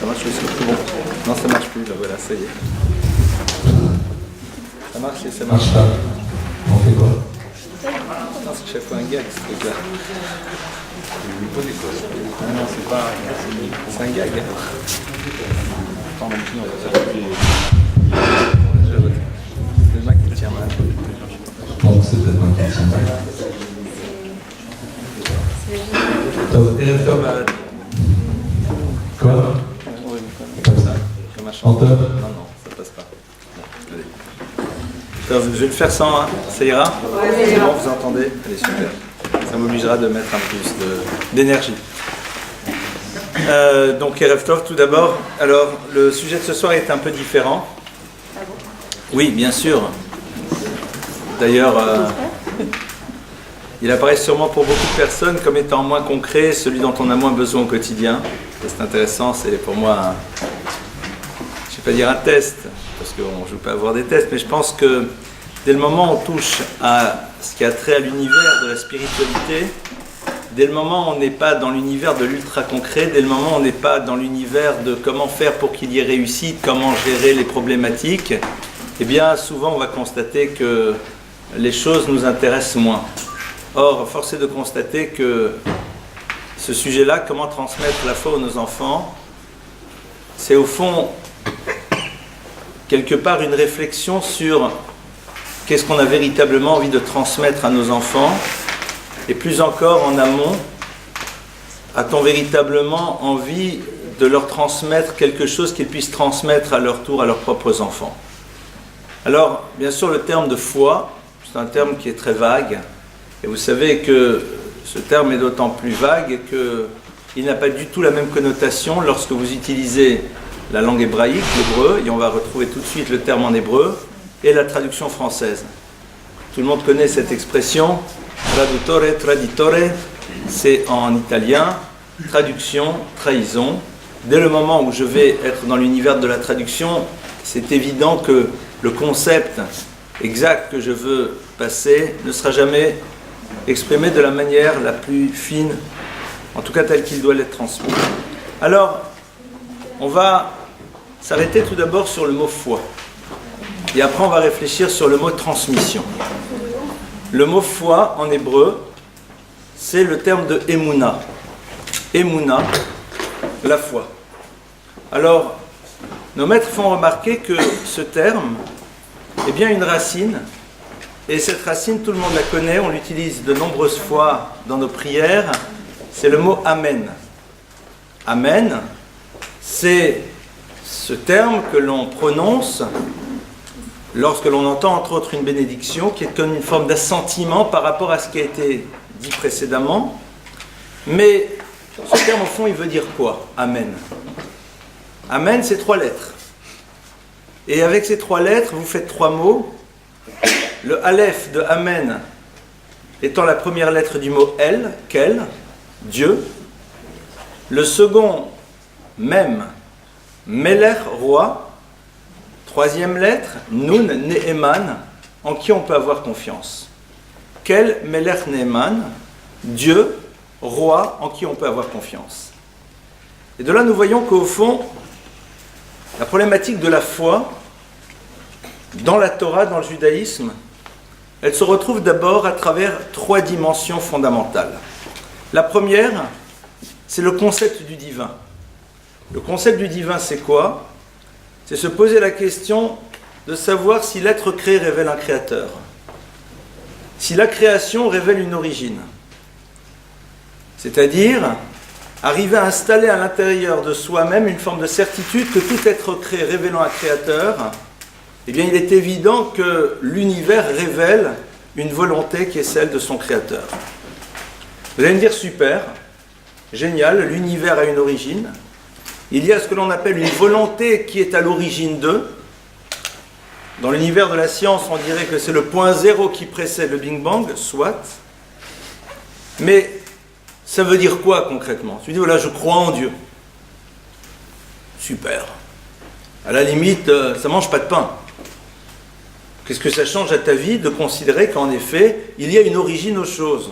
marche aussi. Bon. Non, ça marche plus, là, voilà, ça y est. Ça marche et ça marche pas. On fait quoi? Non, c'est chaque fois un gag, ce truc-là. Ah non, c'est pas un gag, c'est un gag. Attends, maintenant, on va faire tous les... C'est le mec qui tient mal. Donc c'est peut-être moi qui tiens mal. Quoi? Comme ça. Comme un chanteur. En top. Non, non, ça passe pas. Allez. Alors, je vais le faire sans, hein. Ça ira? C'est bon, vous entendez? Allez, super. Ça m'obligera de mettre un peu plus d'énergie. Donc, Erev Tov, tout d'abord. Alors, le sujet de ce soir est un peu différent. Oui, bien sûr. D'ailleurs, il apparaît sûrement pour beaucoup de personnes comme étant moins concret, celui dont on a moins besoin au quotidien. C'est intéressant, c'est pour moi, je ne vais pas dire un test, parce qu'on ne joue pas à avoir des tests, mais je pense que dès le moment où on touche à ce qui a trait à l'univers de la spiritualité, dès le moment où on n'est pas dans l'univers de l'ultra concret, dès le moment où on n'est pas dans l'univers de comment faire pour qu'il y ait réussite, comment gérer les problématiques, eh bien souvent on va constater que les choses nous intéressent moins. Or, force est de constater que ce sujet-là, comment transmettre la foi à nos enfants, c'est au fond quelque part une réflexion sur qu'est-ce qu'on a véritablement envie de transmettre à nos enfants, et plus encore en amont, a-t-on véritablement envie de leur transmettre quelque chose qu'ils puissent transmettre à leur tour à leurs propres enfants. Alors, bien sûr, le terme de foi, c'est un terme qui est très vague, et vous savez que ce terme est d'autant plus vague qu'il n'a pas du tout la même connotation lorsque vous utilisez la langue hébraïque, l'hébreu, et on va retrouver tout de suite le terme en hébreu, et la traduction française. Tout le monde connaît cette expression, traduttore, traditore, c'est en italien, traduction, trahison. Dès le moment où je vais être dans l'univers de la traduction, c'est évident que le concept exact que je veux passer ne sera jamais exprimé de la manière la plus fine, en tout cas tel qu'il doit l'être transmis. Alors, on va s'arrêter tout d'abord sur le mot foi. Et après, on va réfléchir sur le mot transmission. Le mot foi, en hébreu, c'est le terme de Emouna. Emouna, la foi. Alors, nos maîtres font remarquer que ce terme est bien une racine. Et cette racine, tout le monde la connaît, on l'utilise de nombreuses fois dans nos prières. C'est le mot Amen. Amen, c'est ce terme que l'on prononce lorsque l'on entend entre autres une bénédiction qui est comme une forme d'assentiment par rapport à ce qui a été dit précédemment. Mais ce terme au fond il veut dire quoi? Amen. Amen c'est 3 lettres. Et avec ces 3 lettres vous faites 3 mots. Le Aleph de Amen étant la première lettre du mot El, quel, Dieu. Le second, Mem, Melech, roi. 3e lettre, Nun, Ne'eman, en qui on peut avoir confiance. Quel, Melech, Ne'eman, Dieu, roi, en qui on peut avoir confiance. Et de là, nous voyons qu'au fond, la problématique de la foi, dans la Torah, dans le judaïsme, elle se retrouve d'abord à travers 3 dimensions fondamentales. La première, c'est le concept du divin. Le concept du divin, c'est quoi? C'est se poser la question de savoir si l'être créé révèle un créateur. Si la création révèle une origine. C'est-à-dire, arriver à installer à l'intérieur de soi-même une forme de certitude que tout être créé révélant un créateur, eh bien, il est évident que l'univers révèle une volonté qui est celle de son créateur. Vous allez me dire, super, génial, l'univers a une origine. Il y a ce que l'on appelle une volonté qui est à l'origine d'eux. Dans l'univers de la science, on dirait que c'est le point zéro qui précède le Big Bang, soit. Mais ça veut dire quoi concrètement? Tu dis, voilà, je crois en Dieu. Super. À la limite, ça ne mange pas de pain. Qu'est-ce que ça change à ta vie de considérer qu'en effet, il y a une origine aux choses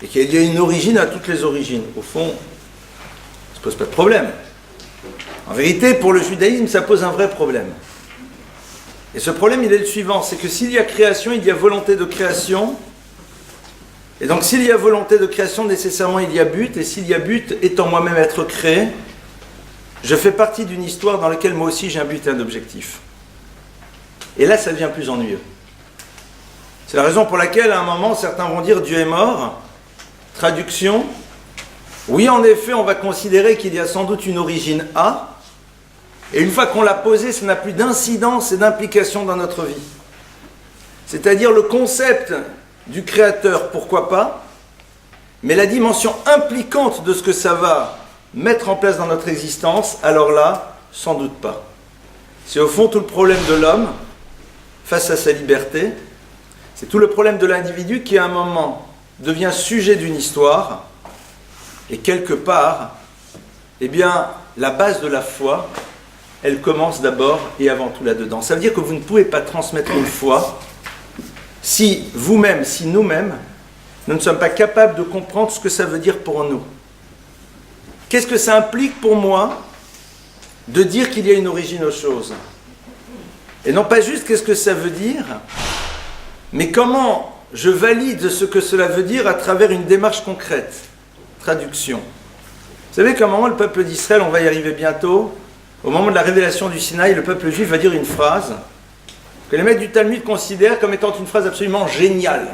et qu'il y a une origine à toutes les origines? Au fond, ça ne pose pas de problème. En vérité, pour le judaïsme, ça pose un vrai problème. Et ce problème, il est le suivant, c'est que s'il y a création, il y a volonté de création. Et donc s'il y a volonté de création, nécessairement il y a but. Et s'il y a but, étant moi-même être créé, je fais partie d'une histoire dans laquelle moi aussi j'ai un but et un objectif. Et là, ça devient plus ennuyeux. C'est la raison pour laquelle, à un moment, certains vont dire Dieu est mort. Traduction. Oui, en effet, on va considérer qu'il y a sans doute une origine A. Et une fois qu'on l'a posée, ça n'a plus d'incidence et d'implication dans notre vie. C'est-à-dire le concept du créateur, pourquoi pas, mais la dimension impliquante de ce que ça va mettre en place dans notre existence, alors là, sans doute pas. C'est au fond tout le problème de l'homme face à sa liberté. C'est tout le problème de l'individu qui, à un moment, devient sujet d'une histoire. Et quelque part, eh bien, la base de la foi, elle commence d'abord et avant tout là-dedans. Ça veut dire que vous ne pouvez pas transmettre une foi si vous-même, si nous-mêmes, nous ne sommes pas capables de comprendre ce que ça veut dire pour nous. Qu'est-ce que ça implique pour moi de dire qu'il y a une origine aux choses? Et non pas juste qu'est-ce que ça veut dire, mais comment je valide ce que cela veut dire à travers une démarche concrète. Traduction. Vous savez qu'à un moment, le peuple d'Israël, on va y arriver bientôt, au moment de la révélation du Sinaï, le peuple juif va dire une phrase que les maîtres du Talmud considèrent comme étant une phrase absolument géniale.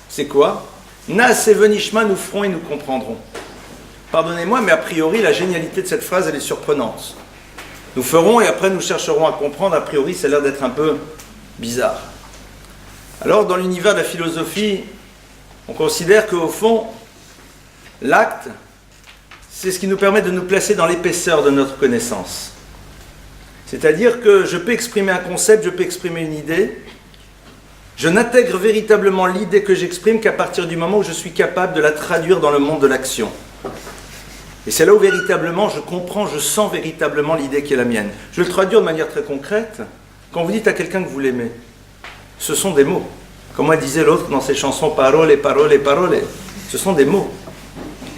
C'est quoi? Nas et venishma, nous ferons et nous comprendrons. Pardonnez-moi, mais a priori, la génialité de cette phrase, elle est surprenante. Nous ferons et après nous chercherons à comprendre. A priori, ça a l'air d'être un peu bizarre. Alors, dans l'univers de la philosophie, on considère qu'au fond, l'acte, c'est ce qui nous permet de nous placer dans l'épaisseur de notre connaissance. C'est-à-dire que je peux exprimer un concept, je peux exprimer une idée. Je n'intègre véritablement l'idée que j'exprime qu'à partir du moment où je suis capable de la traduire dans le monde de l'action. Et c'est là où véritablement je comprends, je sens véritablement l'idée qui est la mienne. Je vais le traduire de manière très concrète. Quand vous dites à quelqu'un que vous l'aimez, ce sont des mots. Comme disait l'autre dans ses chansons, parole, parole, parole. Ce sont des mots.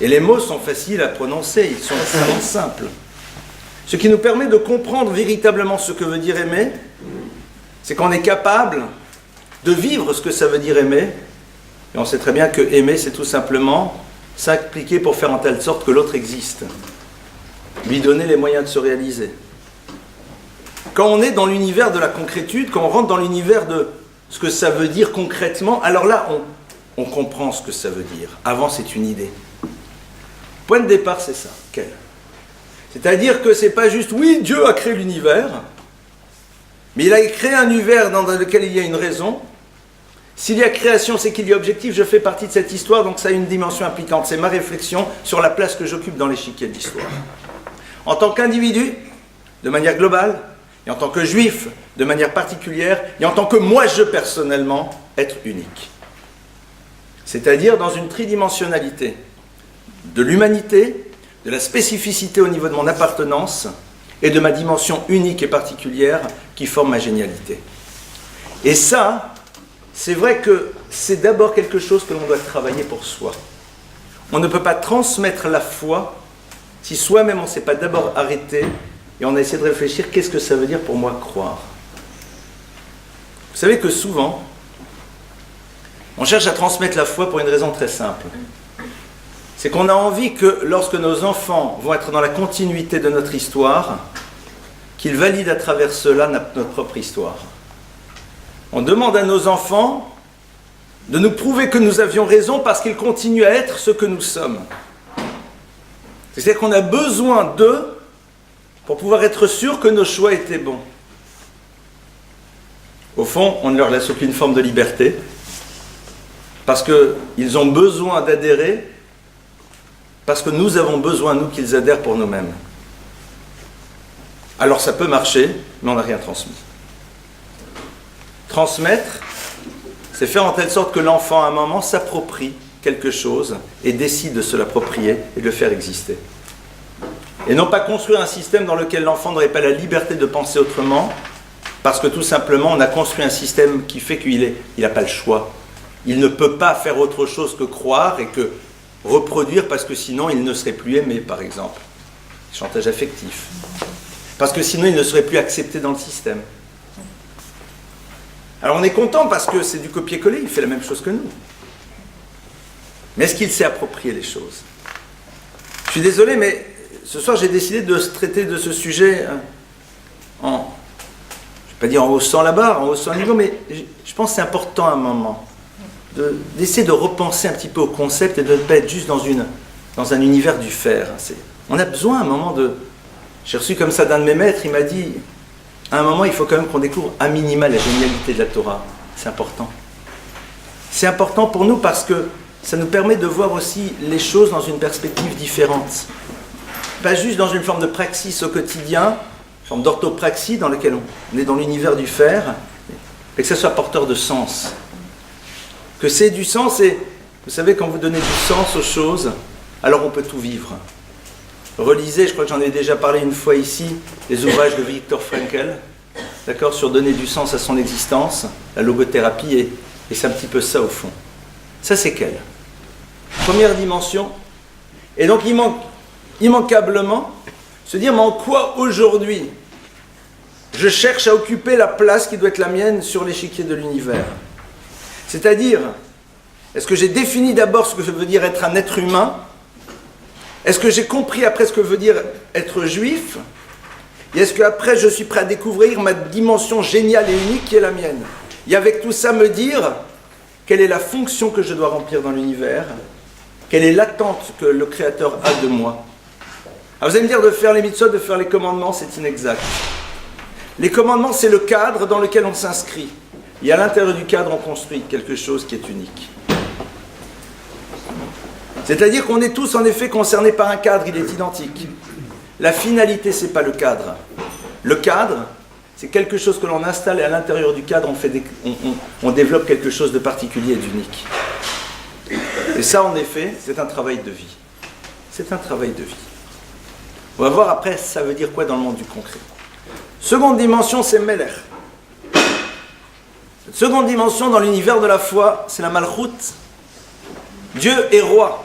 Et les mots sont faciles à prononcer, ils sont extrêmement simples. Ce qui nous permet de comprendre véritablement ce que veut dire aimer, c'est qu'on est capable de vivre ce que ça veut dire aimer. Et on sait très bien que aimer, c'est tout simplement s'impliquer pour faire en telle sorte que l'autre existe. Lui donner les moyens de se réaliser. Quand on est dans l'univers de la concrétude, quand on rentre dans l'univers de ce que ça veut dire concrètement, alors là, on comprend ce que ça veut dire. Avant, c'est une idée. Point de départ, c'est ça. Quel ? C'est-à-dire que c'est pas juste, oui, Dieu a créé l'univers, mais il a créé un univers dans lequel il y a une raison. S'il y a création, c'est qu'il y a objectif, je fais partie de cette histoire, donc ça a une dimension impliquante. C'est ma réflexion sur la place que j'occupe dans l'échiquier de l'histoire. En tant qu'individu, de manière globale, et en tant que juif, de manière particulière, et en tant que moi, je personnellement, être unique. C'est-à-dire dans une tridimensionnalité de l'humanité, de la spécificité au niveau de mon appartenance et de ma dimension unique et particulière qui forme ma génialité. Et ça, c'est vrai que c'est d'abord quelque chose que l'on doit travailler pour soi. On ne peut pas transmettre la foi si soi-même on ne s'est pas d'abord arrêté et on a essayé de réfléchir qu'est-ce que ça veut dire pour moi croire. Vous savez que souvent, on cherche à transmettre la foi pour une raison très simple. C'est qu'on a envie que lorsque nos enfants vont être dans la continuité de notre histoire, qu'ils valident à travers cela notre propre histoire. On demande à nos enfants de nous prouver que nous avions raison parce qu'ils continuent à être ce que nous sommes. C'est-à-dire qu'on a besoin d'eux pour pouvoir être sûr que nos choix étaient bons. Au fond, on ne leur laisse aucune forme de liberté parce qu'ils ont besoin d'adhérer parce que nous avons besoin, nous, qu'ils adhèrent pour nous-mêmes. Alors ça peut marcher, mais on n'a rien transmis. Transmettre, c'est faire en telle sorte que l'enfant, à un moment, s'approprie quelque chose et décide de se l'approprier et de le faire exister. Et non pas construire un système dans lequel l'enfant n'aurait pas la liberté de penser autrement, parce que tout simplement, on a construit un système qui fait qu'il n'a pas le choix. Il ne peut pas faire autre chose que croire et que reproduire, parce que sinon, il ne serait plus aimé, par exemple. Chantage affectif. Parce que sinon, il ne serait plus accepté dans le système. Alors on est content parce que c'est du copier-coller, il fait la même chose que nous. Mais est-ce qu'il s'est approprié les choses? Je suis désolé, mais ce soir j'ai décidé de traiter de ce sujet je ne vais pas dire en haussant la barre, en haussant le niveau, mais je pense que c'est important à un moment d'essayer de repenser un petit peu au concept et de ne pas être juste dans un univers du faire. On a besoin à un moment de... J'ai reçu comme ça d'un de mes maîtres, il m'a dit, à un moment il faut quand même qu'on découvre à minima la génialité de la Torah. C'est important. C'est important pour nous parce que ça nous permet de voir aussi les choses dans une perspective différente. Pas juste dans une forme de praxis au quotidien, une forme d'orthopraxie dans laquelle on est dans l'univers du faire, mais que ça soit porteur de sens. Que c'est du sens et, vous savez, quand vous donnez du sens aux choses, alors on peut tout vivre. Relisez, je crois que j'en ai déjà parlé une fois ici, les ouvrages de Viktor Frankl, d'accord, sur donner du sens à son existence, la logothérapie, et c'est un petit peu ça au fond. Ça c'est quelle première dimension. Et donc immanquablement, se dire, mais en quoi aujourd'hui je cherche à occuper la place qui doit être la mienne sur l'échiquier de l'univers? C'est-à-dire, est-ce que j'ai défini d'abord ce que veut dire être un être humain? Est-ce que j'ai compris après ce que veut dire être juif? Et est-ce qu'après je suis prêt à découvrir ma dimension géniale et unique qui est la mienne? Et avec tout ça me dire quelle est la fonction que je dois remplir dans l'univers, quelle est l'attente que le Créateur a de moi. Alors vous allez me dire, de faire les mitzvot, de faire les commandements, c'est inexact. Les commandements, c'est le cadre dans lequel on s'inscrit. Et à l'intérieur du cadre, on construit quelque chose qui est unique. C'est-à-dire qu'on est tous en effet concernés par un cadre, il est identique. La finalité, ce n'est pas le cadre. Le cadre, c'est quelque chose que l'on installe et à l'intérieur du cadre, on développe quelque chose de particulier et d'unique. Et ça, en effet, c'est un travail de vie. C'est un travail de vie. On va voir après, ça veut dire quoi dans le monde du concret. Seconde dimension, c'est Melech. Cette seconde dimension dans l'univers de la foi, c'est la Malchut. Dieu est roi.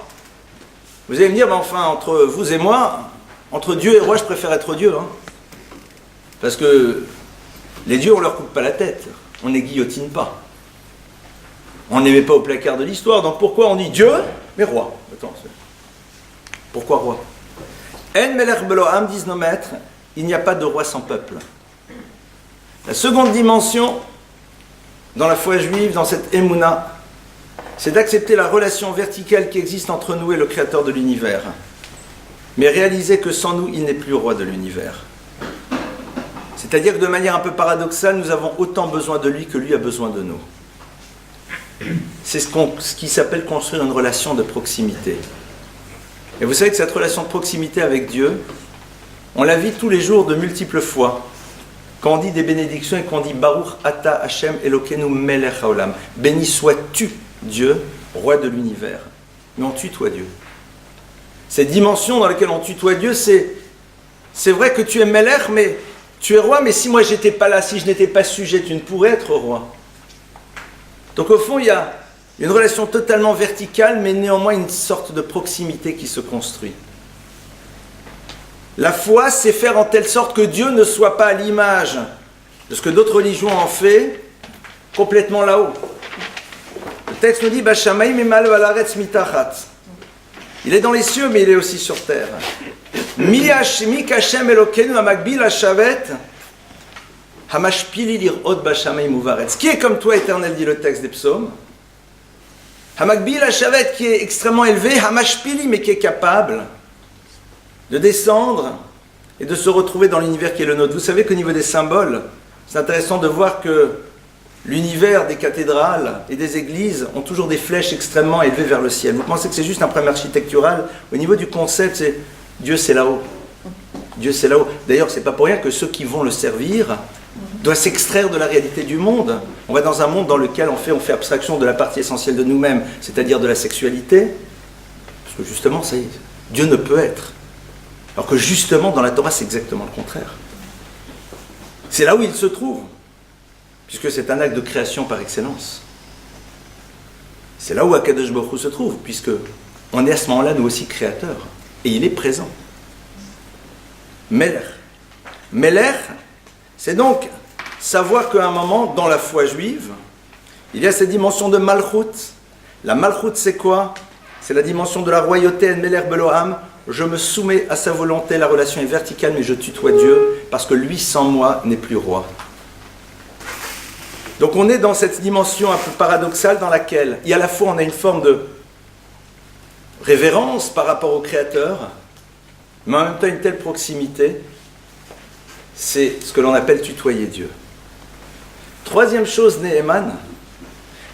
Vous allez me dire, mais enfin, entre vous et moi, entre Dieu et roi, je préfère être Dieu. Hein. Parce que les dieux, on ne leur coupe pas la tête. On ne les guillotine pas. On ne les met pas au placard de l'histoire. Donc pourquoi on dit Dieu, mais roi? Attends, pourquoi roi? En melech belo am, disent nos maîtres, il n'y a pas de roi sans peuple. La seconde dimension, dans la foi juive, dans cette émouna, c'est d'accepter la relation verticale qui existe entre nous et le Créateur de l'univers. Mais réaliser que sans nous, il n'est plus roi de l'univers. C'est-à-dire que de manière un peu paradoxale, nous avons autant besoin de lui que lui a besoin de nous. C'est ce qui s'appelle construire une relation de proximité. Et vous savez que cette relation de proximité avec Dieu, on la vit tous les jours de multiples fois. Quand on dit des bénédictions et qu'on dit Baruch Ata Hashem Elokeinu Melech Haolam, béni sois-tu Dieu, roi de l'univers. Mais on tutoie Dieu. Cette dimension dans laquelle on tutoie Dieu, c'est vrai que tu es Melech, mais tu es roi, mais si moi j'étais pas là, si je n'étais pas sujet, tu ne pourrais être roi. Donc au fond, il y a une relation totalement verticale, mais néanmoins une sorte de proximité qui se construit. La foi, c'est faire en telle sorte que Dieu ne soit pas à l'image de ce que d'autres religions ont fait, complètement là-haut. Le texte nous dit, Bashamaim emal valaretz mitachat. Il est dans les cieux, mais il est aussi sur terre. Mi kashem elokenu hamakbil hashavet hamashpili lirot bashamaim uvaretz. Qui est comme toi, Éternel, dit le texte des psaumes. Hamakbil hashavet, qui est extrêmement élevé, hamashpili, mais qui est capable de descendre et de se retrouver dans l'univers qui est le nôtre. Vous savez qu'au niveau des symboles, c'est intéressant de voir que l'univers des cathédrales et des églises ont toujours des flèches extrêmement élevées vers le ciel. Vous pensez que c'est juste un problème architectural? Au niveau du concept, c'est Dieu c'est là-haut. Dieu c'est là-haut. D'ailleurs, c'est pas pour rien que ceux qui vont le servir doivent s'extraire de la réalité du monde. On va dans un monde dans lequel on fait abstraction de la partie essentielle de nous-mêmes, c'est-à-dire de la sexualité, parce que justement, Dieu ne peut être. Alors que justement, dans la Torah, c'est exactement le contraire. C'est là où il se trouve, puisque c'est un acte de création par excellence. C'est là où Akadosh Baruch Hu se trouve, puisque on est à ce moment-là, nous aussi, créateurs. Et il est présent. Melech. Meler, c'est donc savoir qu'à un moment, dans la foi juive, il y a cette dimension de Malchut. La Malchut, c'est quoi? C'est la dimension de la royauté, Meler Beloham. Je me soumets à sa volonté, la relation est verticale, mais je tutoie Dieu, parce que lui, sans moi, n'est plus roi. Donc on est dans cette dimension un peu paradoxale dans laquelle, il y a à la fois, on a une forme de révérence par rapport au Créateur, mais en même temps une telle proximité, c'est ce que l'on appelle tutoyer Dieu. Troisième chose, Néhéman.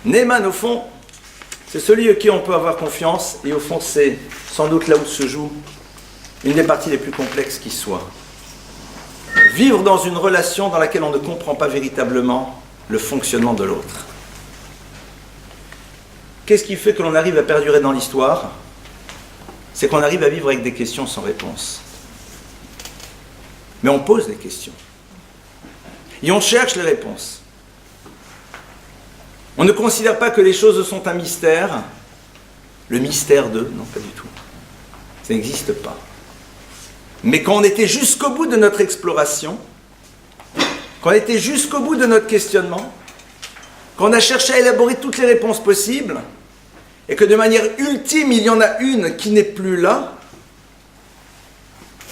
Néhéman, au fond, c'est celui en qui on peut avoir confiance, et au fond, c'est sans doute là où se joue une des parties les plus complexes qui soit. Vivre dans une relation dans laquelle on ne comprend pas véritablement le fonctionnement de l'autre. Qu'est-ce qui fait que l'on arrive à perdurer dans l'histoire? C'est qu'on arrive à vivre avec des questions sans réponse. Mais on pose des questions. Et on cherche les réponses. On ne considère pas que les choses sont un mystère. Le mystère de... Non, pas du tout. Ça n'existe pas. Mais quand on était jusqu'au bout de notre exploration, quand on était jusqu'au bout de notre questionnement, quand on a cherché à élaborer toutes les réponses possibles, et que de manière ultime, il y en a une qui n'est plus là,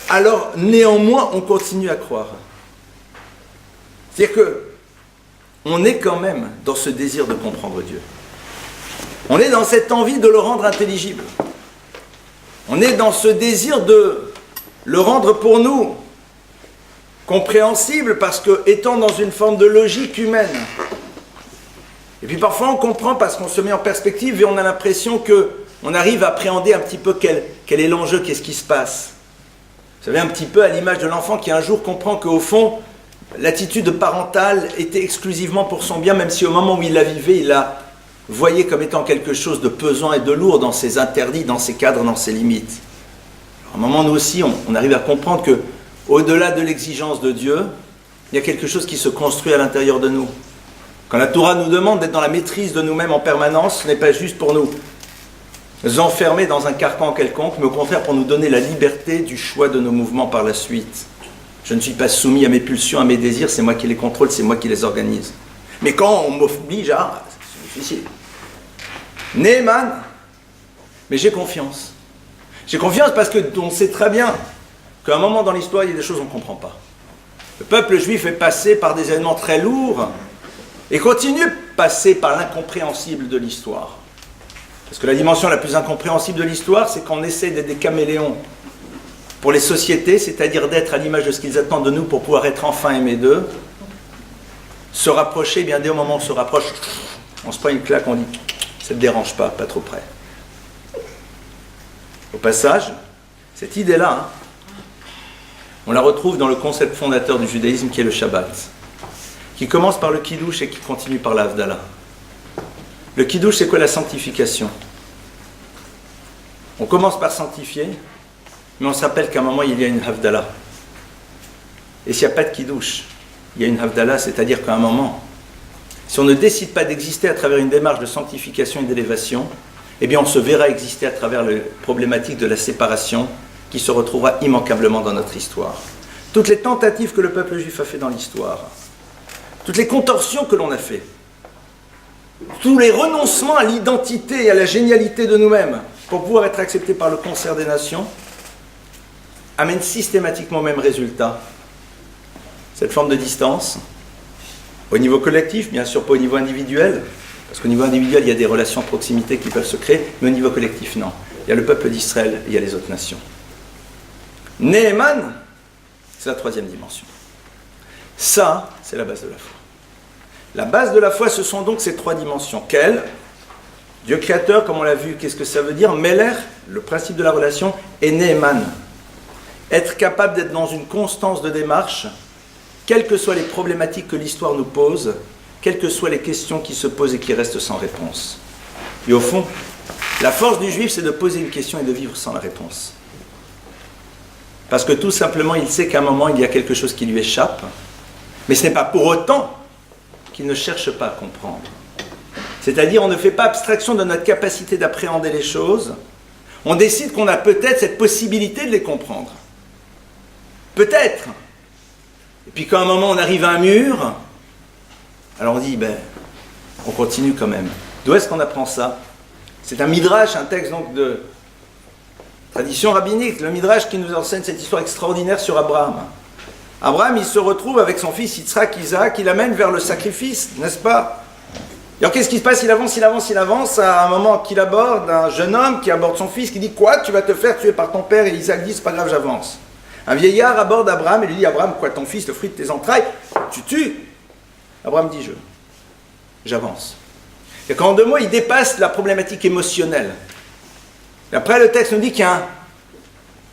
alors néanmoins, on continue à croire. C'est-à-dire que on est quand même dans ce désir de comprendre Dieu. On est dans cette envie de le rendre intelligible. On est dans ce désir de le rendre pour nous compréhensible, parce que étant dans une forme de logique humaine. Et puis parfois on comprend parce qu'on se met en perspective et on a l'impression qu'on arrive à appréhender un petit peu quel est l'enjeu, qu'est-ce qui se passe. Vous savez, un petit peu à l'image de l'enfant qui un jour comprend qu'au fond, l'attitude parentale était exclusivement pour son bien, même si au moment où il la vivait, il la voyait comme étant quelque chose de pesant et de lourd dans ses interdits, dans ses cadres, dans ses limites. Alors, à un moment, nous aussi, on arrive à comprendre que au-delà de l'exigence de Dieu, il y a quelque chose qui se construit à l'intérieur de nous. Quand la Torah nous demande d'être dans la maîtrise de nous-mêmes en permanence, ce n'est pas juste pour nous enfermer dans un carcan quelconque, mais au contraire pour nous donner la liberté du choix de nos mouvements par la suite. Je ne suis pas soumis à mes pulsions, à mes désirs, c'est moi qui les contrôle, c'est moi qui les organise. Mais quand on m'oblige à... c'est difficile. Néhéman, mais j'ai confiance. J'ai confiance parce qu'on sait très bien qu'à un moment dans l'histoire, il y a des choses qu'on ne comprend pas. Le peuple juif est passé par des événements très lourds et continue de passer par l'incompréhensible de l'histoire. Parce que la dimension la plus incompréhensible de l'histoire, c'est qu'on essaie d'être des caméléons pour les sociétés, c'est-à-dire d'être à l'image de ce qu'ils attendent de nous pour pouvoir être enfin aimés d'eux. Se rapprocher, bien dès au moment où on se rapproche, on se prend une claque, on dit « ça ne te dérange pas, pas trop près ». Au passage, cette idée-là, on la retrouve dans le concept fondateur du judaïsme qui est le Shabbat, qui commence par le Kiddush et qui continue par l'Havdalah. Le Kiddush, c'est quoi? La sanctification. On commence par sanctifier, mais on se rappelle qu'à un moment, il y a une Havdalah. Et s'il n'y a pas de Kiddush, il y a une Havdalah, c'est-à-dire qu'à un moment, si on ne décide pas d'exister à travers une démarche de sanctification et d'élévation, eh bien on se verra exister à travers la problématique de la séparation qui se retrouvera immanquablement dans notre histoire. Toutes les tentatives que le peuple juif a fait dans l'histoire, toutes les contorsions que l'on a fait, tous les renoncements à l'identité et à la génialité de nous-mêmes pour pouvoir être acceptés par le concert des nations, amènent systématiquement au même résultat. Cette forme de distance, au niveau collectif, bien sûr pas au niveau individuel, parce qu'au niveau individuel, il y a des relations de proximité qui peuvent se créer, mais au niveau collectif, non. Il y a le peuple d'Israël, il y a les autres nations. Néhéman, c'est la troisième dimension. Ça, c'est la base de la foi. La base de la foi, ce sont donc ces trois dimensions. Quelles? Dieu créateur, comme on l'a vu, qu'est-ce que ça veut dire? Meler, le principe de la relation, et Néhéman. Être capable d'être dans une constance de démarche, quelles que soient les problématiques que l'histoire nous pose, quelles que soient les questions qui se posent et qui restent sans réponse. Et au fond, la force du juif, c'est de poser une question et de vivre sans la réponse. Parce que tout simplement, il sait qu'à un moment, il y a quelque chose qui lui échappe, mais ce n'est pas pour autant qu'il ne cherche pas à comprendre. C'est-à-dire, on ne fait pas abstraction de notre capacité d'appréhender les choses, on décide qu'on a peut-être cette possibilité de les comprendre. Peut-être. Et puis quand à un moment on arrive à un mur, alors on dit, on continue quand même. D'où est-ce qu'on apprend ça? C'est un midrash, un texte donc de tradition rabbinique, le midrash qui nous enseigne cette histoire extraordinaire sur Abraham. Abraham, il se retrouve avec son fils Yitzhak, Isaac, il l'amène vers le sacrifice, n'est-ce pas? Alors qu'est-ce qui se passe? Il avance, à un moment qu'il aborde un jeune homme qui aborde son fils, qui dit, quoi, tu vas te faire tuer par ton père? Et Isaac dit, c'est pas grave, j'avance. Un vieillard aborde Abraham et lui dit, Abraham, quoi, ton fils, le fruit de tes entrailles, tu tues? Abraham dit, j'avance. Et qu'en 2 mots, il dépasse la problématique émotionnelle. Et après, le texte nous dit qu'il y a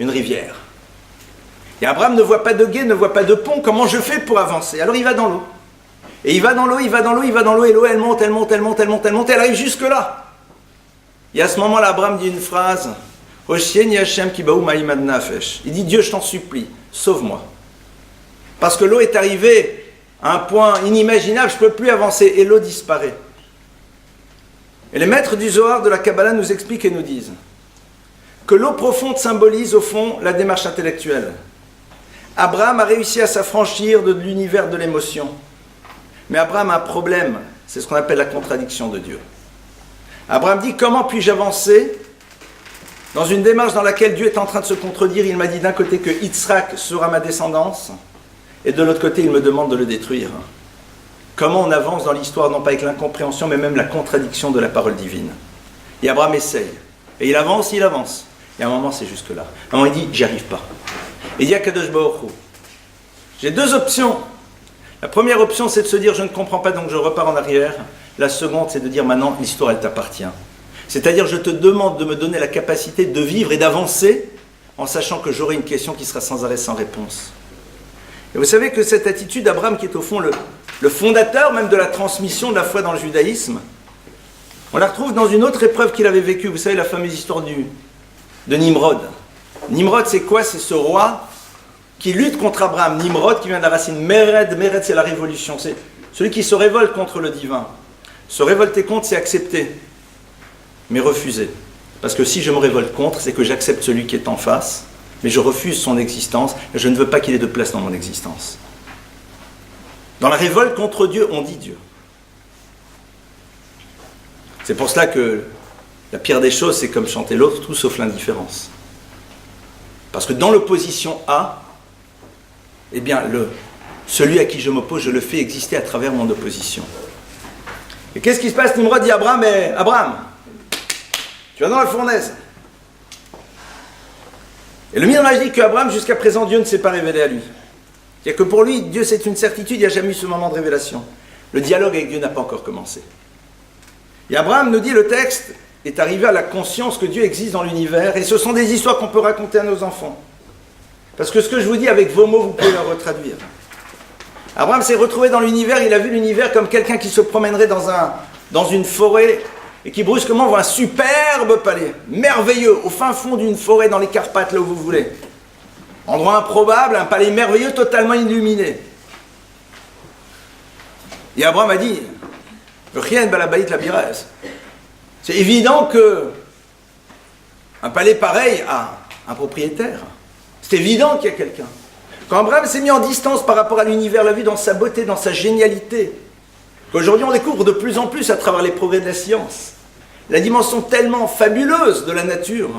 une rivière. Et Abraham ne voit pas de gué, ne voit pas de pont. Comment je fais pour avancer? Alors il va dans l'eau. Et il va dans l'eau, et l'eau, elle monte, elle arrive jusque là. Et à ce moment-là, Abraham dit une phrase, il dit, Dieu, je t'en supplie, sauve-moi. Parce que l'eau est arrivée à un point inimaginable, je ne peux plus avancer, et l'eau disparaît. Et les maîtres du Zohar de la Kabbalah nous expliquent et nous disent que l'eau profonde symbolise au fond la démarche intellectuelle. Abraham a réussi à s'affranchir de l'univers de l'émotion. Mais Abraham a un problème, c'est ce qu'on appelle la contradiction de Dieu. Abraham dit, comment puis-je avancer dans une démarche dans laquelle Dieu est en train de se contredire? Il m'a dit d'un côté que Yitzhak sera ma descendance, et de l'autre côté il me demande de le détruire. Comment on avance dans l'histoire, non pas avec l'incompréhension, mais même la contradiction de la parole divine. Et Abraham essaye. Et il avance. Et à un moment, c'est jusque là. À un moment, il dit, j'y arrive pas. Et il dit à Kadosh Baruch Hu, j'ai 2 options. La première option, c'est de se dire, je ne comprends pas, donc je repars en arrière. La seconde, c'est de dire, maintenant, l'histoire, elle t'appartient. C'est-à-dire, je te demande de me donner la capacité de vivre et d'avancer en sachant que j'aurai une question qui sera sans arrêt, sans réponse. Et vous savez que cette attitude d'Abraham, qui est au fond le fondateur même de la transmission de la foi dans le judaïsme, on la retrouve dans une autre épreuve qu'il avait vécue. Vous savez, la fameuse histoire de Nimrod. Nimrod, c'est quoi? C'est ce roi qui lutte contre Abraham. Nimrod, qui vient de la racine Mered. Mered, c'est la révolution. C'est celui qui se révolte contre le divin. Se révolter contre, c'est accepter, mais refuser. Parce que si je me révolte contre, c'est que j'accepte celui qui est en face, mais je refuse son existence, et je ne veux pas qu'il ait de place dans mon existence. Dans la révolte contre Dieu, on dit Dieu. C'est pour cela que la pire des choses, c'est comme chanter l'autre, tout sauf l'indifférence. Parce que dans l'opposition à, eh bien, celui à qui je m'oppose, je le fais exister à travers mon opposition. Et qu'est-ce qui se passe? Nimrod dit à Abraham, mais Abraham, tu vas dans la fournaise. Et le Midrash dit qu'Abraham, jusqu'à présent, Dieu ne s'est pas révélé à lui. C'est-à-dire que pour lui, Dieu c'est une certitude, il n'y a jamais eu ce moment de révélation. Le dialogue avec Dieu n'a pas encore commencé. Et Abraham nous dit, le texte est arrivé à la conscience que Dieu existe dans l'univers, et ce sont des histoires qu'on peut raconter à nos enfants. Parce que ce que je vous dis avec vos mots, vous pouvez le retraduire. Abraham s'est retrouvé dans l'univers, il a vu l'univers comme quelqu'un qui se promènerait dans une forêt, et qui brusquement voit un superbe palais, merveilleux, au fin fond d'une forêt dans les Carpates, là où vous voulez. Endroit improbable, un palais merveilleux, totalement illuminé. Et Abraham a dit, rien balabaït la biraise. C'est évident que un palais pareil a un propriétaire. C'est évident qu'il y a quelqu'un. Quand Abraham s'est mis en distance par rapport à l'univers, l'a vu dans sa beauté, dans sa génialité, qu'aujourd'hui on découvre de plus en plus à travers les progrès de la science, la dimension tellement fabuleuse de la nature.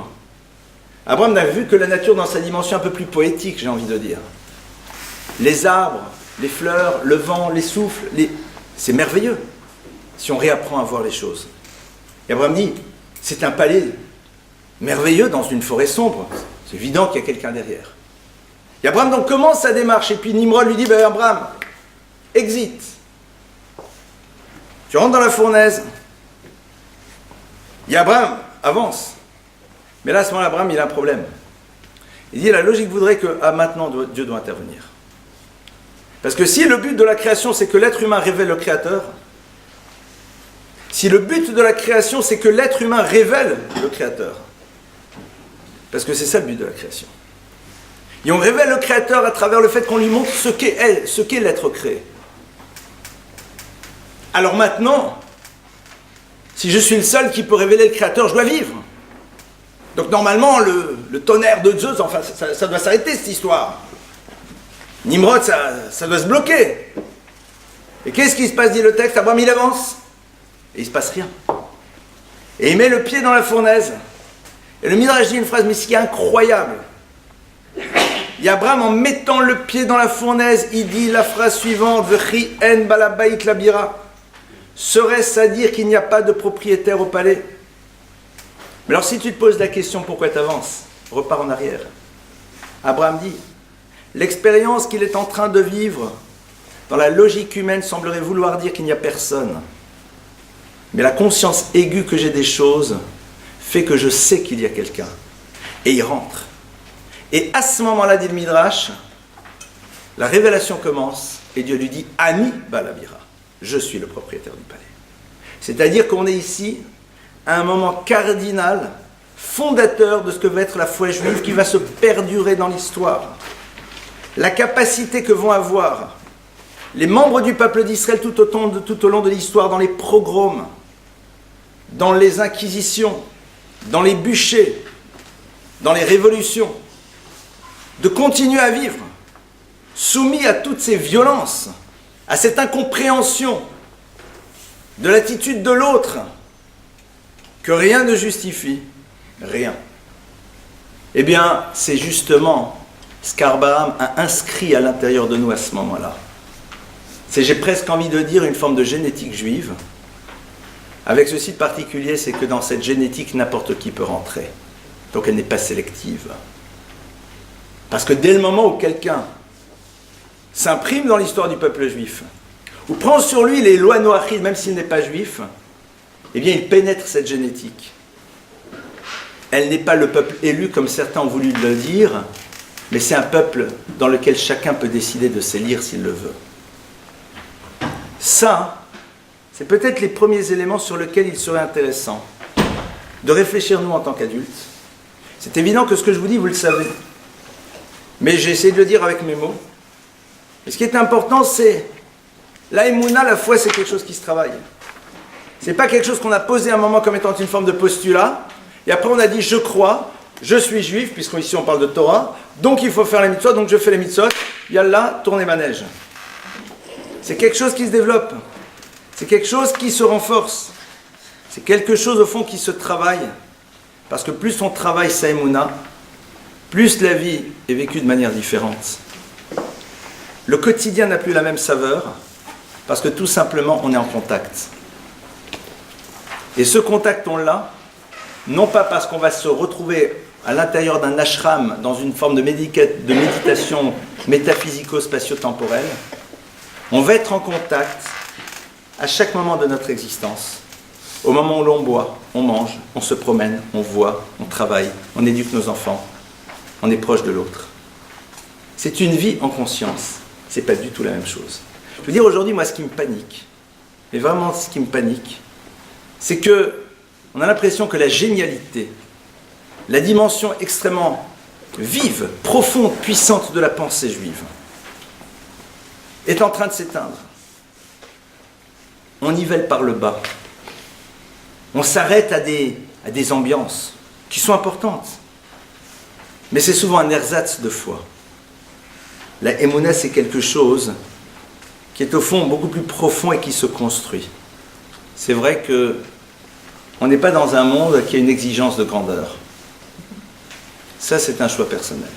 Abraham n'a vu que la nature dans sa dimension un peu plus poétique, j'ai envie de dire. Les arbres, les fleurs, le vent, les souffles, c'est merveilleux si on réapprend à voir les choses. Et Abraham dit, c'est un palais merveilleux dans une forêt sombre. C'est évident qu'il y a quelqu'un derrière. Et Abraham donc commence sa démarche, et puis Nimrod lui dit, ben Abraham, exit. Tu rentres dans la fournaise. Et Abraham avance. Mais là, à ce moment-là, Abraham, il a un problème. Il dit, la logique voudrait que, maintenant, Dieu doit intervenir. Parce que si le but de la création, c'est que l'être humain révèle le Créateur, si le but de la création, c'est que l'être humain révèle le Créateur, parce que c'est ça le but de la création. Et on révèle le Créateur à travers le fait qu'on lui montre ce qu'est l'être créé. Alors maintenant, si je suis le seul qui peut révéler le Créateur, je dois vivre. Donc normalement, le tonnerre de Zeus, enfin, ça doit s'arrêter cette histoire. Nimrod, ça doit se bloquer. Et qu'est-ce qui se passe, dit le texte? Abraham, il avance. Et il ne se passe rien. Et il met le pied dans la fournaise. Et le Midrash dit une phrase, mais c'est incroyable. Et Abraham, en mettant le pied dans la fournaise, il dit la phrase suivante, V'chi en balabait labira. Serait-ce à dire qu'il n'y a pas de propriétaire au palais? Mais alors si tu te poses la question pourquoi tu avances, repars en arrière. Abraham dit, l'expérience qu'il est en train de vivre dans la logique humaine semblerait vouloir dire qu'il n'y a personne. Mais la conscience aiguë que j'ai des choses fait que je sais qu'il y a quelqu'un. Et il rentre. Et à ce moment-là, dit le Midrash, la révélation commence et Dieu lui dit « Ani balabira ». Je suis le propriétaire du palais. C'est-à-dire qu'on est ici à un moment cardinal, fondateur de ce que va être la foi juive qui va se perdurer dans l'histoire. La capacité que vont avoir les membres du peuple d'Israël tout au long de l'histoire, dans les pogroms, dans les inquisitions, dans les bûchers, dans les révolutions, de continuer à vivre, soumis à toutes ces violences, à cette incompréhension de l'attitude de l'autre, que rien ne justifie, rien. Eh bien, c'est justement ce qu'Abraham a inscrit à l'intérieur de nous à ce moment-là. C'est, j'ai presque envie de dire, une forme de génétique juive, avec ceci de particulier, c'est que dans cette génétique, n'importe qui peut rentrer. Donc elle n'est pas sélective. Parce que dès le moment où quelqu'un s'imprime dans l'histoire du peuple juif, ou prend sur lui les lois noachides, même s'il n'est pas juif, eh bien il pénètre cette génétique. Elle n'est pas le peuple élu comme certains ont voulu le dire, mais c'est un peuple dans lequel chacun peut décider de s'élire s'il le veut. Ça, c'est peut-être les premiers éléments sur lesquels il serait intéressant de réfléchir nous en tant qu'adultes. C'est évident que ce que je vous dis, vous le savez. Mais j'ai essayé de le dire avec mes mots. Et ce qui est important, c'est la émouna, la foi, c'est quelque chose qui se travaille. C'est pas quelque chose qu'on a posé à un moment comme étant une forme de postulat, et après on a dit je crois, je suis juif, puisqu'ici on parle de Torah, donc il faut faire les mitzvot, donc je fais les mitzvot, yallah, tournez manège. C'est quelque chose qui se développe, c'est quelque chose qui se renforce, c'est quelque chose au fond qui se travaille, parce que plus on travaille sa émouna, plus la vie est vécue de manière différente. Le quotidien n'a plus la même saveur, parce que tout simplement on est en contact. Et ce contact on l'a, non pas parce qu'on va se retrouver à l'intérieur d'un ashram, dans une forme de méditation métaphysico-spatio-temporelle, on va être en contact à chaque moment de notre existence. Au moment où l'on boit, on mange, on se promène, on voit, on travaille, on éduque nos enfants, on est proche de l'autre. C'est une vie en conscience, c'est pas du tout la même chose. Je veux dire aujourd'hui, moi, ce qui me panique, mais vraiment ce qui me panique, c'est que on a l'impression que la génialité, la dimension extrêmement vive, profonde, puissante de la pensée juive est en train de s'éteindre. On nivelle par le bas. On s'arrête à des ambiances qui sont importantes. Mais c'est souvent un ersatz de foi. La émouna, c'est quelque chose qui est au fond beaucoup plus profond et qui se construit. C'est vrai que on n'est pas dans un monde qui a une exigence de grandeur. Ça, c'est un choix personnel.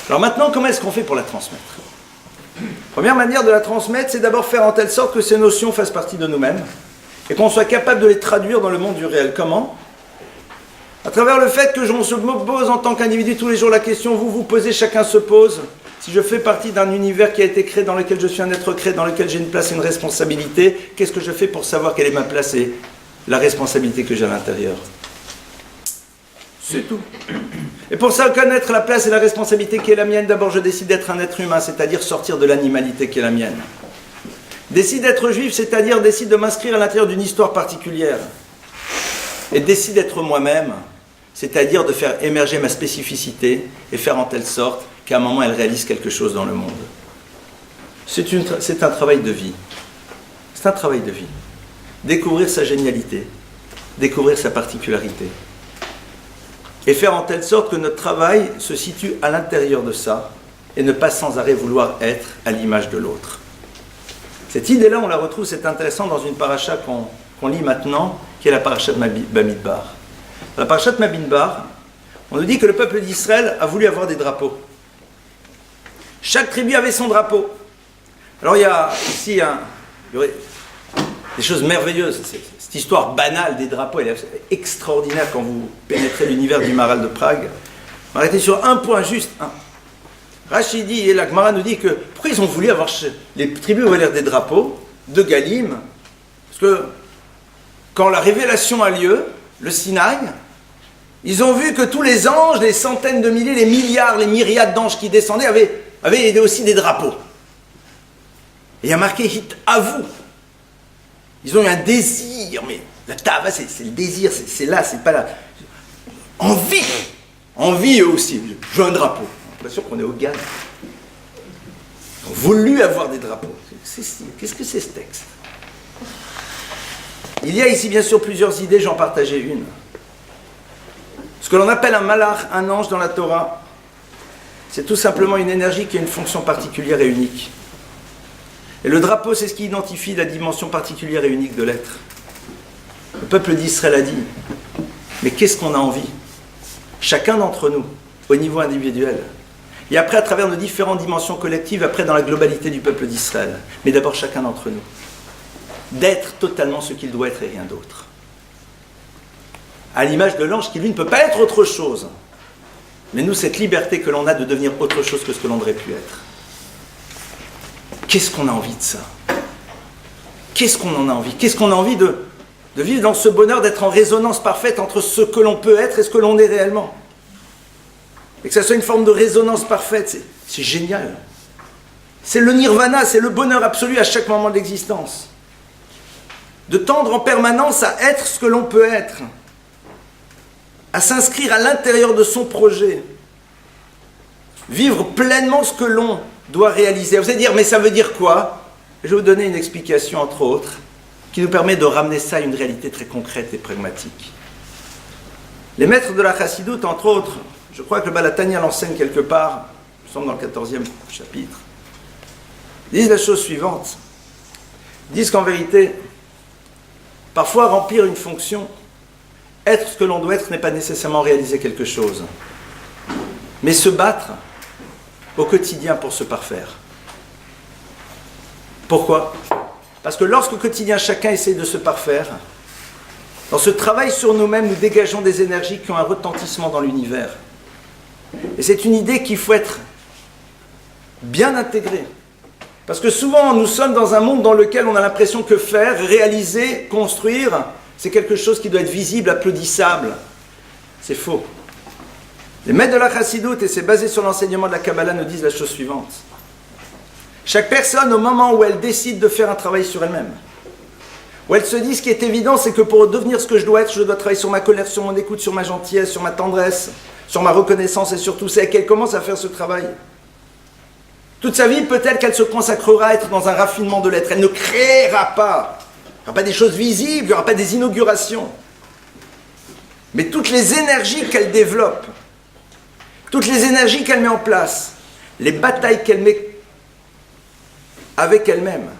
Alors maintenant, comment est-ce qu'on fait pour la transmettre? Première manière de la transmettre, c'est d'abord faire en telle sorte que ces notions fassent partie de nous-mêmes et qu'on soit capable de les traduire dans le monde du réel. Comment? À travers le fait que on se pose en tant qu'individu tous les jours la question, vous vous posez, chacun se pose. Si je fais partie d'un univers qui a été créé, dans lequel je suis un être créé, dans lequel j'ai une place et une responsabilité, qu'est-ce que je fais pour savoir quelle est ma place et la responsabilité que j'ai à l'intérieur? C'est tout. Et pour ça, connaître la place et la responsabilité qui est la mienne, d'abord je décide d'être un être humain, c'est-à-dire sortir de l'animalité qui est la mienne. Décide d'être juif, c'est-à-dire décide de m'inscrire à l'intérieur d'une histoire particulière. Et décide d'être moi-même, c'est-à-dire de faire émerger ma spécificité et faire en telle sorte qu'à un moment elle réalise quelque chose dans le monde. C'est un travail de vie. C'est un travail de vie. Découvrir sa génialité, découvrir sa particularité. Et faire en telle sorte que notre travail se situe à l'intérieur de ça et ne pas sans arrêt vouloir être à l'image de l'autre. Cette idée-là, on la retrouve, c'est intéressant, dans une paracha qu'on lit maintenant, qui est la paracha de Bamidbar. Dans la paracha de Bamidbar, on nous dit que le peuple d'Israël a voulu avoir des drapeaux. Chaque tribu avait son drapeau. Alors il y a ici il y aurait des choses merveilleuses. Cette histoire banale des drapeaux, elle est extraordinaire quand vous pénétrez l'univers du Maharal de Prague. On va arrêter sur un point juste, un. Rachid dit, et la Gemara nous dit que pourquoi ils ont voulu avoir, les tribus avaient l'air des drapeaux de Galim, parce que quand la révélation a lieu, le Sinaï, ils ont vu que tous les anges, les centaines de milliers, les milliards, les myriades d'anges qui descendaient avaient aussi des drapeaux. Et il y a marqué Hit à vous. Ils ont eu un désir, mais la tava, c'est le désir, c'est là, c'est pas là. Envie eux aussi. Je veux un drapeau. J'ai l'impression qu'on est au Ghana. Ils ont voulu avoir des drapeaux. Qu'est-ce que c'est ce texte? Il y a ici bien sûr plusieurs idées, j'en partageais une. Ce que l'on appelle un malach, un ange dans la Torah, c'est tout simplement une énergie qui a une fonction particulière et unique. Et le drapeau, c'est ce qui identifie la dimension particulière et unique de l'être. Le peuple d'Israël a dit, mais qu'est-ce qu'on a envie? Chacun d'entre nous, au niveau individuel, et après à travers nos différentes dimensions collectives, après dans la globalité du peuple d'Israël, mais d'abord chacun d'entre nous, d'être totalement ce qu'il doit être et rien d'autre. À l'image de l'ange qui lui ne peut pas être autre chose, mais nous cette liberté que l'on a de devenir autre chose que ce que l'on aurait pu être. Qu'est-ce qu'on a envie de ça? Qu'est-ce qu'on en a envie? Qu'est-ce qu'on a envie de vivre dans ce bonheur, d'être en résonance parfaite entre ce que l'on peut être et ce que l'on est réellement? Et que ça soit une forme de résonance parfaite, c'est génial. C'est le nirvana, c'est le bonheur absolu à chaque moment de l'existence. De tendre en permanence à être ce que l'on peut être, à s'inscrire à l'intérieur de son projet, vivre pleinement ce que l'on doit réaliser. Vous allez dire, mais ça veut dire quoi? Je vais vous donner une explication, entre autres, qui nous permet de ramener ça à une réalité très concrète et pragmatique. Les maîtres de la chassidoute, entre autres, je crois que le Baal HaTanya l'enseigne quelque part, il me semble dans le 14e chapitre, disent la chose suivante. Ils disent qu'en vérité, parfois remplir une fonction, être ce que l'on doit être n'est pas nécessairement réaliser quelque chose, mais se battre au quotidien pour se parfaire. Pourquoi? Parce que lorsqu'au quotidien chacun essaie de se parfaire, dans ce travail sur nous-mêmes, nous dégageons des énergies qui ont un retentissement dans l'univers. Et c'est une idée qu'il faut être bien intégrée. Parce que souvent, nous sommes dans un monde dans lequel on a l'impression que faire, réaliser, construire, c'est quelque chose qui doit être visible, applaudissable. C'est faux. Les maîtres de la chassidoute, et c'est basé sur l'enseignement de la Kabbalah, nous disent la chose suivante. Chaque personne, au moment où elle décide de faire un travail sur elle-même, où elle se dit, ce qui est évident, c'est que pour devenir ce que je dois être, je dois travailler sur ma colère, sur mon écoute, sur ma gentillesse, sur ma tendresse, sur ma reconnaissance et sur tout ça, et qu'elle commence à faire ce travail. Toute sa vie, peut-être qu'elle se consacrera à être dans un raffinement de l'être. Elle ne créera pas. Il n'y aura pas des choses visibles, il n'y aura pas des inaugurations. Mais toutes les énergies qu'elle développe, toutes les énergies qu'elle met en place, les batailles qu'elle met avec elle-même,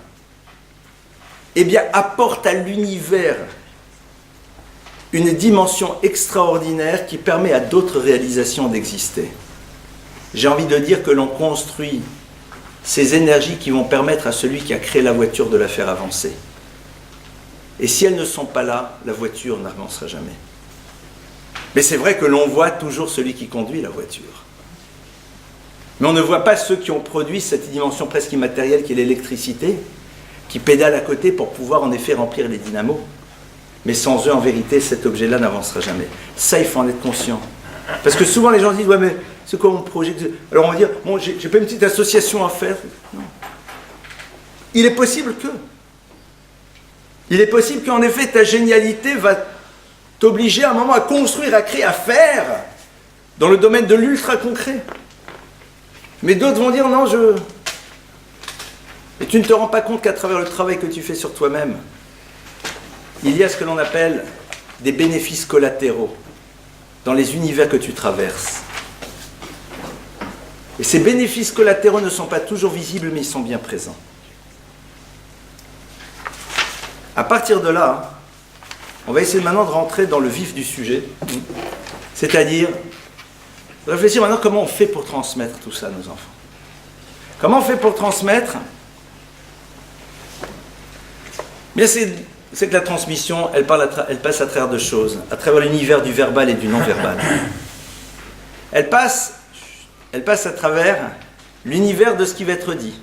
eh bien, apportent à l'univers une dimension extraordinaire qui permet à d'autres réalisations d'exister. J'ai envie de dire que l'on construit ces énergies qui vont permettre à celui qui a créé la voiture de la faire avancer. Et si elles ne sont pas là, la voiture n'avancera jamais. Mais c'est vrai que l'on voit toujours celui qui conduit la voiture. Mais on ne voit pas ceux qui ont produit cette dimension presque immatérielle qui est l'électricité, qui pédalent à côté pour pouvoir en effet remplir les dynamos. Mais sans eux, en vérité, cet objet-là n'avancera jamais. Ça, il faut en être conscient. Parce que souvent, les gens disent, ouais, mais c'est quoi mon projet? Alors on va dire, bon, j'ai pas une petite association à faire. Non. Il est possible que. Il est possible qu'en effet, ta génialité va t'obliger à un moment à construire, à créer, à faire dans le domaine de l'ultra concret. Mais d'autres vont dire, non, Et tu ne te rends pas compte qu'à travers le travail que tu fais sur toi-même, il y a ce que l'on appelle des bénéfices collatéraux dans les univers que tu traverses. Et ces bénéfices collatéraux ne sont pas toujours visibles, mais ils sont bien présents. À partir de là, on va essayer maintenant de rentrer dans le vif du sujet, c'est-à-dire réfléchir maintenant comment on fait pour transmettre tout ça à nos enfants. Comment on fait pour transmettre? Bien, c'est que la transmission, elle passe à travers deux choses, à travers l'univers du verbal et du non-verbal. Elle passe à travers l'univers de ce qui va être dit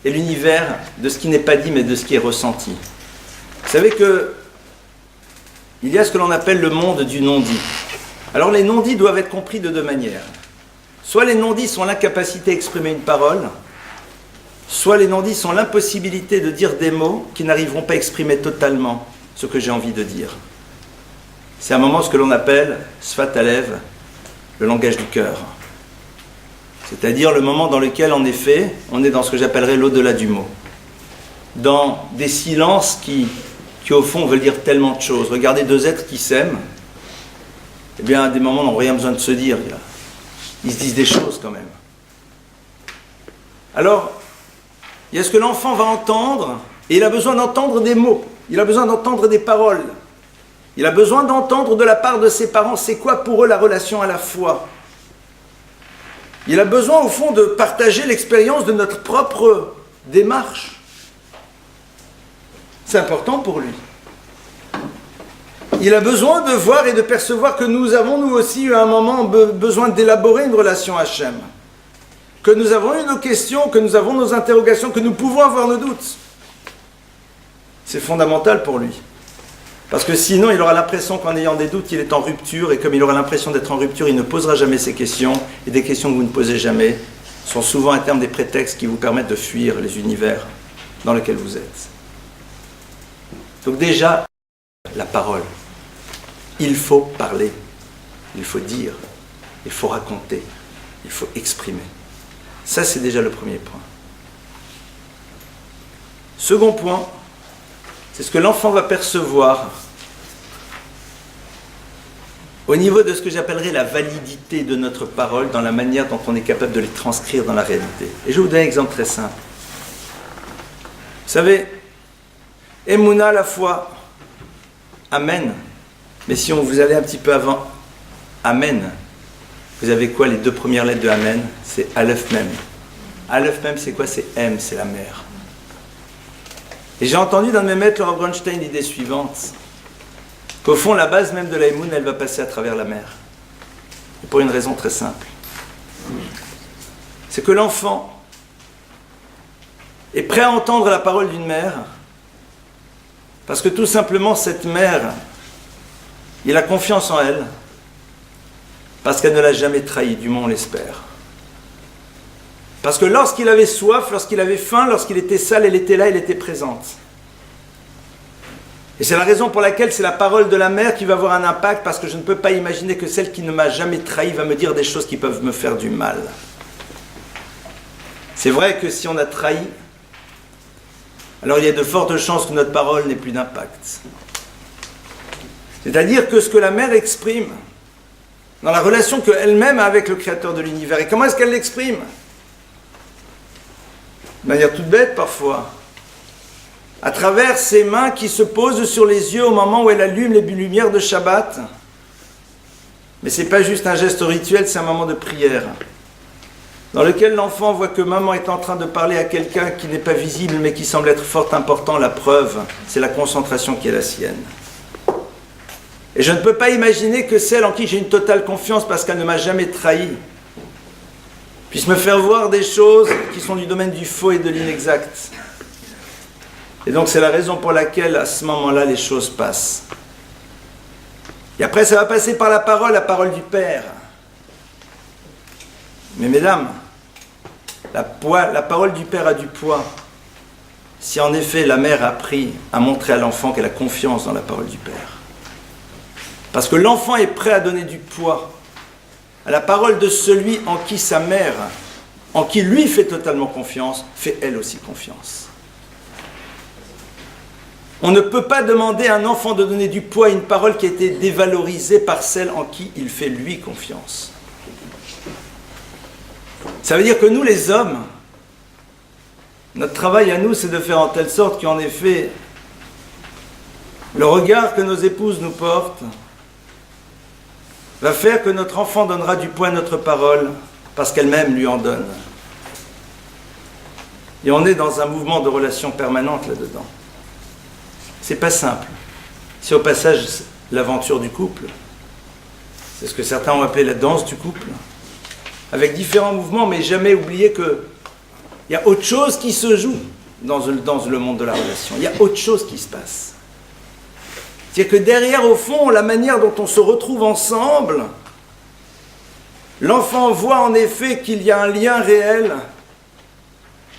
et l'univers de ce qui n'est pas dit mais de ce qui est ressenti. Vous savez que il y a ce que l'on appelle le monde du non-dit. Alors les non-dits doivent être compris de deux manières. Soit les non-dits sont l'incapacité à exprimer une parole, soit les non-dits sont l'impossibilité de dire des mots qui n'arriveront pas à exprimer totalement ce que j'ai envie de dire. C'est un moment ce que l'on appelle Sfat Halev, le langage du cœur. C'est-à-dire le moment dans lequel, en effet, on est dans ce que j'appellerais l'au-delà du mot. Dans des silences qui au fond veulent dire tellement de choses. Regardez deux êtres qui s'aiment, eh bien, à des moments, on n'a rien besoin de se dire. Ils se disent des choses quand même. Alors, il y a ce que l'enfant va entendre, et il a besoin d'entendre des mots, il a besoin d'entendre des paroles, il a besoin d'entendre de la part de ses parents, c'est quoi pour eux la relation à la foi. Il a besoin au fond de partager l'expérience de notre propre démarche. C'est important pour lui. Il a besoin de voir et de percevoir que nous avons nous aussi eu à un moment besoin d'élaborer une relation à Hachem. Que nous avons eu nos questions, que nous avons nos interrogations, que nous pouvons avoir nos doutes. C'est fondamental pour lui. Parce que sinon, il aura l'impression qu'en ayant des doutes, il est en rupture, et comme il aura l'impression d'être en rupture, il ne posera jamais ses questions, et des questions que vous ne posez jamais sont souvent à terme des prétextes qui vous permettent de fuir les univers dans lesquels vous êtes. Donc déjà, la parole. Il faut parler, il faut dire, il faut raconter, il faut exprimer. Ça, c'est déjà le premier point. Second point, c'est ce que l'enfant va percevoir au niveau de ce que j'appellerais la validité de notre parole dans la manière dont on est capable de les transcrire dans la réalité. Et je vais vous donner un exemple très simple. Vous savez, Emouna, la foi, Amen. Mais si vous allez un petit peu avant, Amen, vous avez quoi les deux premières lettres de Amen? C'est Aleph Mem. Aleph Mem, c'est quoi? C'est M, c'est la mer. Et j'ai entendu d'un de mes maîtres, le Rav Bronstein, l'idée suivante, qu'au fond, la base même de la Emouna, elle va passer à travers la mer. Et pour une raison très simple. C'est que l'enfant est prêt à entendre la parole d'une mère, parce que tout simplement, cette mère, il a confiance en elle, parce qu'elle ne l'a jamais trahi, du moins on l'espère. Parce que lorsqu'il avait soif, lorsqu'il avait faim, lorsqu'il était sale, elle était là, elle était présente. Et c'est la raison pour laquelle c'est la parole de la mère qui va avoir un impact, parce que je ne peux pas imaginer que celle qui ne m'a jamais trahi va me dire des choses qui peuvent me faire du mal. C'est vrai que si on a trahi, alors il y a de fortes chances que notre parole n'ait plus d'impact. C'est-à-dire que ce que la mère exprime, dans la relation qu'elle-même a avec le Créateur de l'univers, et comment est-ce qu'elle l'exprime? De manière toute bête parfois, à travers ses mains qui se posent sur les yeux au moment où elle allume les lumières de Shabbat. Mais ce n'est pas juste un geste rituel, c'est un moment de prière, dans lequel l'enfant voit que maman est en train de parler à quelqu'un qui n'est pas visible, mais qui semble être fort important. La preuve, c'est la concentration qui est la sienne. Et je ne peux pas imaginer que celle en qui j'ai une totale confiance, parce qu'elle ne m'a jamais trahi, puisse me faire voir des choses qui sont du domaine du faux et de l'inexact. Et donc c'est la raison pour laquelle, à ce moment-là, les choses passent. Et après, ça va passer par la parole du Père. Mais mesdames, la parole du Père a du poids. Si en effet la mère a appris à montrer à l'enfant qu'elle a confiance dans la parole du Père. Parce que l'enfant est prêt à donner du poids à la parole de celui en qui sa mère, en qui lui fait totalement confiance, fait elle aussi confiance. On ne peut pas demander à un enfant de donner du poids à une parole qui a été dévalorisée par celle en qui il fait lui confiance. Ça veut dire que nous, les hommes, notre travail à nous, c'est de faire en telle sorte qu'en effet, le regard que nos épouses nous portent va faire que notre enfant donnera du poids à notre parole parce qu'elle-même lui en donne. Et on est dans un mouvement de relation permanente là-dedans. C'est pas simple. C'est au passage l'aventure du couple. C'est ce que certains ont appelé la danse du couple. Avec différents mouvements, mais jamais oublier qu'il y a autre chose qui se joue dans le monde de la relation. Il y a autre chose qui se passe. C'est-à-dire que derrière, au fond, la manière dont on se retrouve ensemble, l'enfant voit en effet qu'il y a un lien réel.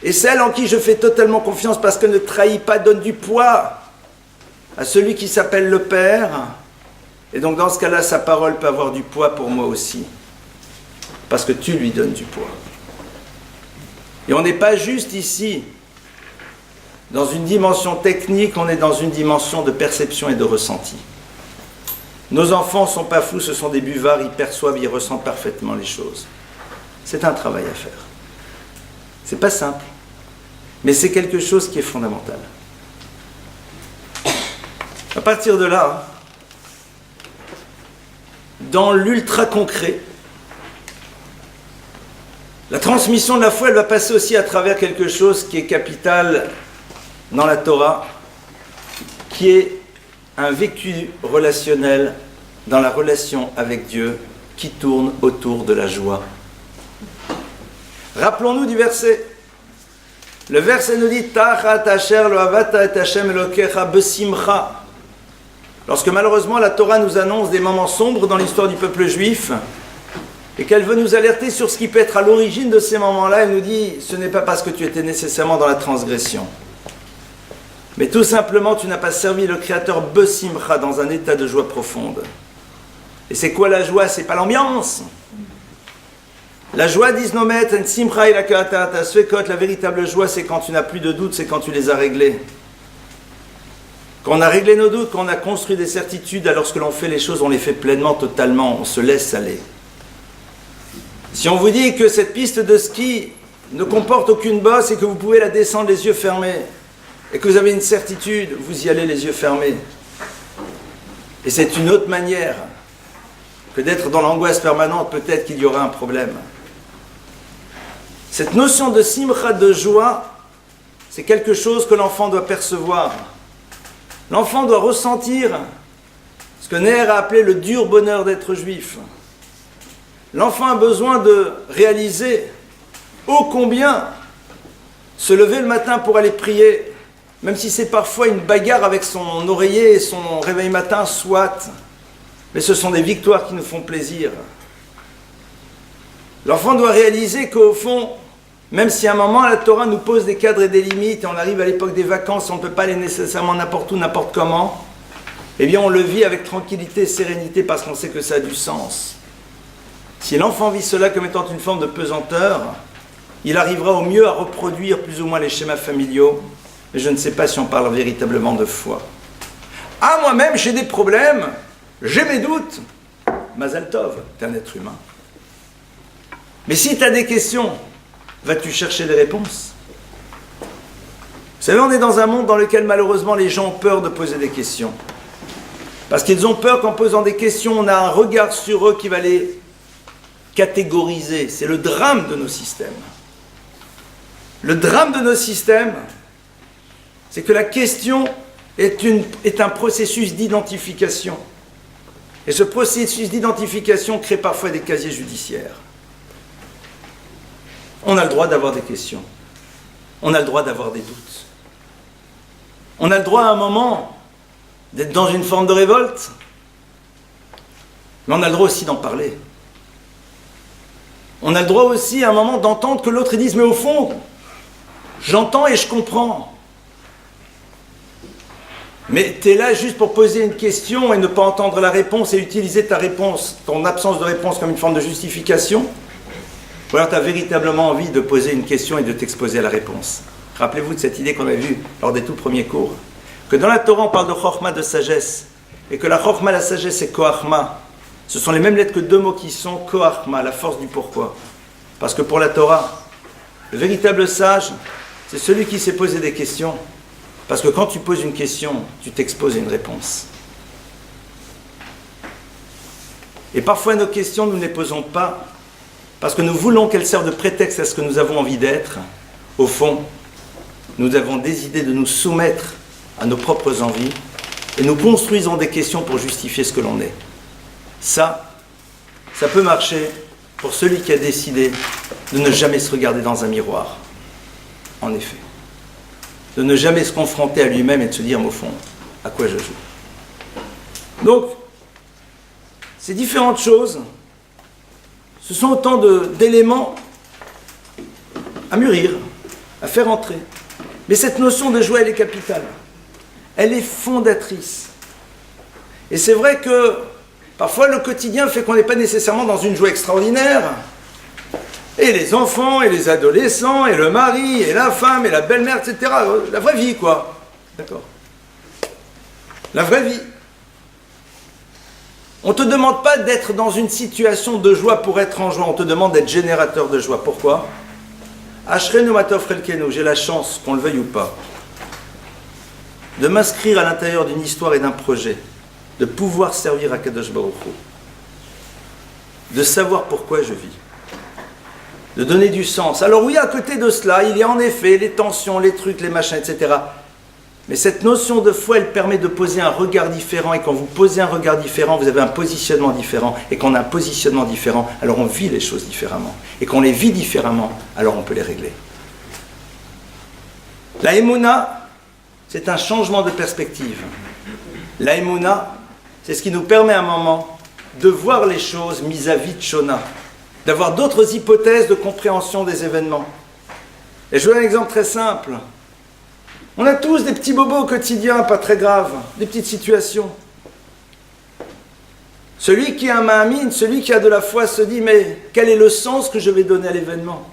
Et celle en qui je fais totalement confiance parce qu'elle ne trahit pas, donne du poids à celui qui s'appelle le Père. Et donc dans ce cas-là, sa parole peut avoir du poids pour moi aussi. Parce que tu lui donnes du poids. Et on n'est pas juste ici dans une dimension technique, on est dans une dimension de perception et de ressenti. Nos enfants ne sont pas fous, ce sont des buvards, ils perçoivent, ils ressentent parfaitement les choses. C'est un travail à faire. C'est pas simple, mais c'est quelque chose qui est fondamental. À partir de là, dans l'ultra concret, la transmission de la foi, elle va passer aussi à travers quelque chose qui est capital dans la Torah, qui est un vécu relationnel dans la relation avec Dieu qui tourne autour de la joie. Rappelons-nous du verset. Le verset nous dit Tachat asher lo avata et Hashem elokecha besimcha. Lorsque malheureusement la Torah nous annonce des moments sombres dans l'histoire du peuple juif et qu'elle veut nous alerter sur ce qui peut être à l'origine de ces moments-là, elle nous dit ce n'est pas parce que tu étais nécessairement dans la transgression, mais tout simplement tu n'as pas servi le Créateur besimcha dans un état de joie profonde. Et c'est quoi la joie? C'est pas l'ambiance. La joie, disent nos maîtres, la véritable joie, c'est quand tu n'as plus de doutes, c'est quand tu les as réglés. Quand on a réglé nos doutes, quand on a construit des certitudes, alors lorsque l'on fait les choses, on les fait pleinement, totalement, on se laisse aller. Si on vous dit que cette piste de ski ne comporte aucune bosse et que vous pouvez la descendre les yeux fermés, et que vous avez une certitude, vous y allez les yeux fermés. Et c'est une autre manière que d'être dans l'angoisse permanente, peut-être qu'il y aura un problème. Cette notion de simcha, de joie, c'est quelque chose que l'enfant doit percevoir. L'enfant doit ressentir ce que Neher a appelé le dur bonheur d'être juif. L'enfant a besoin de réaliser ô combien se lever le matin pour aller prier, même si c'est parfois une bagarre avec son oreiller et son réveil matin, soit, mais ce sont des victoires qui nous font plaisir. L'enfant doit réaliser qu'au fond, même si à un moment la Torah nous pose des cadres et des limites, et on arrive à l'époque des vacances, on ne peut pas aller nécessairement n'importe où, n'importe comment, eh bien on le vit avec tranquillité et sérénité parce qu'on sait que ça a du sens. Si l'enfant vit cela comme étant une forme de pesanteur, il arrivera au mieux à reproduire plus ou moins les schémas familiaux, mais je ne sais pas si on parle véritablement de foi. Ah, moi-même j'ai des problèmes, j'ai mes doutes. Mazal Tov, t'es un être humain. Mais si tu as des questions, vas-tu chercher les réponses? Vous savez, on est dans un monde dans lequel malheureusement les gens ont peur de poser des questions. Parce qu'ils ont peur qu'en posant des questions, on a un regard sur eux qui va les catégoriser. C'est le drame de nos systèmes. Le drame de nos systèmes, c'est que la question est un processus d'identification. Et ce processus d'identification crée parfois des casiers judiciaires. On a le droit d'avoir des questions. On a le droit d'avoir des doutes. On a le droit à un moment d'être dans une forme de révolte. Mais on a le droit aussi d'en parler. On a le droit aussi à un moment d'entendre que l'autre dise « Mais au fond, j'entends et je comprends. » Mais tu es là juste pour poser une question et ne pas entendre la réponse et utiliser ta réponse, ton absence de réponse comme une forme de justification. Ou alors tu as véritablement envie de poser une question et de t'exposer à la réponse. Rappelez-vous de cette idée qu'on a vue lors des tout premiers cours. Que dans la Torah, on parle de Chokhma, de sagesse. Et que la Chokhma, la sagesse, c'est Koachma. Ce sont les mêmes lettres que deux mots qui sont Koachma, la force du pourquoi. Parce que pour la Torah, le véritable sage, c'est celui qui s'est posé des questions. Parce que quand tu poses une question, tu t'exposes à une réponse. Et parfois nos questions, nous ne les posons pas parce que nous voulons qu'elles servent de prétexte à ce que nous avons envie d'être. Au fond, nous avons décidé de nous soumettre à nos propres envies et nous construisons des questions pour justifier ce que l'on est. Ça peut marcher pour celui qui a décidé de ne jamais se regarder dans un miroir. En effet. De ne jamais se confronter à lui-même et de se dire, au fond, à quoi je joue. Donc, ces différentes choses, ce sont autant d'éléments à mûrir, à faire entrer. Mais cette notion de joie, elle est capitale. Elle est fondatrice. Et c'est vrai que parfois le quotidien fait qu'on n'est pas nécessairement dans une joie extraordinaire. Et les enfants, et les adolescents, et le mari, et la femme, et la belle-mère, etc. La vraie vie, quoi. D'accord ? La vraie vie. On ne te demande pas d'être dans une situation de joie pour être en joie. On te demande d'être générateur de joie. Pourquoi ? Ashrenu matov chelkenu, j'ai la chance, qu'on le veuille ou pas, de m'inscrire à l'intérieur d'une histoire et d'un projet, de pouvoir servir à Kadosh Baruch Hu, de savoir pourquoi je vis, de donner du sens. Alors oui, à côté de cela, il y a en effet les tensions, les trucs, les machins, etc. Mais cette notion de foi, elle permet de poser un regard différent. Et quand vous posez un regard différent, vous avez un positionnement différent. Et quand on a un positionnement différent, alors on vit les choses différemment. Et quand on les vit différemment, alors on peut les régler. La Emouna, c'est un changement de perspective. La Emouna, c'est ce qui nous permet à un moment de voir les choses vis-à-vis de Shona, d'avoir d'autres hypothèses de compréhension des événements. Et je vous donne un exemple très simple. On a tous des petits bobos au quotidien, pas très graves, des petites situations. Celui qui a un ma'amine, celui qui a de la foi se dit, mais quel est le sens que je vais donner à l'événement ?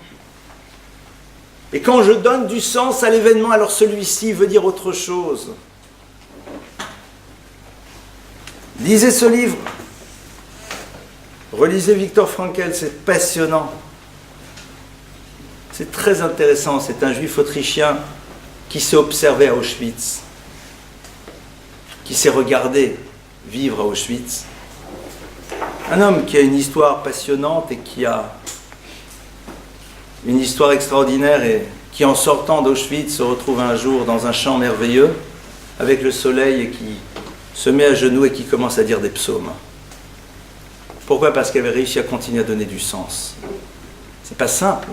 Et quand je donne du sens à l'événement, alors celui-ci veut dire autre chose. Lisez ce livre. Relisez Viktor Frankl, c'est passionnant. C'est très intéressant, c'est un juif autrichien qui s'est observé à Auschwitz, qui s'est regardé vivre à Auschwitz. Un homme qui a une histoire passionnante et qui a une histoire extraordinaire et qui, en sortant d'Auschwitz, se retrouve un jour dans un champ merveilleux avec le soleil et qui se met à genoux et qui commence à dire des psaumes. Pourquoi ? Parce qu'il avait réussi à continuer à donner du sens. C'est pas simple,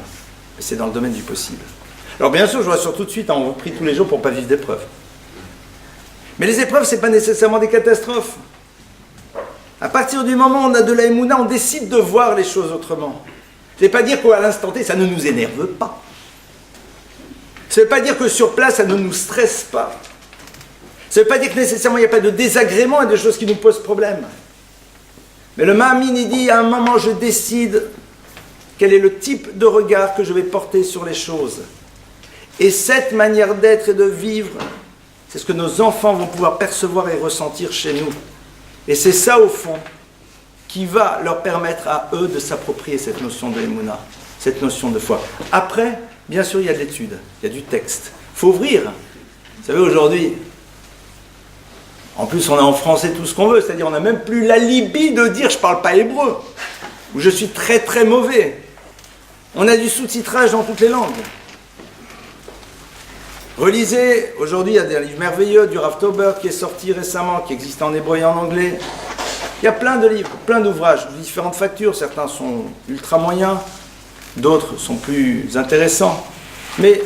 mais c'est dans le domaine du possible. Alors bien sûr, je vous rassure tout de suite, on vous prie tous les jours pour ne pas vivre d'épreuves. Mais les épreuves, ce n'est pas nécessairement des catastrophes. À partir du moment où on a de la Emouna, on décide de voir les choses autrement. Ça ne veut pas dire qu'à l'instant T, ça ne nous énerve pas. Ça ne veut pas dire que sur place, ça ne nous stresse pas. Ça ne veut pas dire que nécessairement, il n'y a pas de désagréments et de choses qui nous posent problème. Mais le Ma'amin, il dit, à un moment, je décide quel est le type de regard que je vais porter sur les choses. Et cette manière d'être et de vivre, c'est ce que nos enfants vont pouvoir percevoir et ressentir chez nous. Et c'est ça, au fond, qui va leur permettre à eux de s'approprier cette notion de Emouna, cette notion de foi. Après, bien sûr, il y a de l'étude, il y a du texte. Il faut ouvrir. Vous savez, aujourd'hui, en plus, on a en français tout ce qu'on veut, c'est-à-dire on n'a même plus l'alibi de dire « je ne parle pas hébreu » ou « je suis très très mauvais ». On a du sous-titrage dans toutes les langues. Relisez, aujourd'hui il y a des livres merveilleux du Rav Tauber qui est sorti récemment, qui existe en hébreu et en anglais. Il y a plein de livres, plein d'ouvrages, de différentes factures, certains sont ultra moyens, d'autres sont plus intéressants. Mais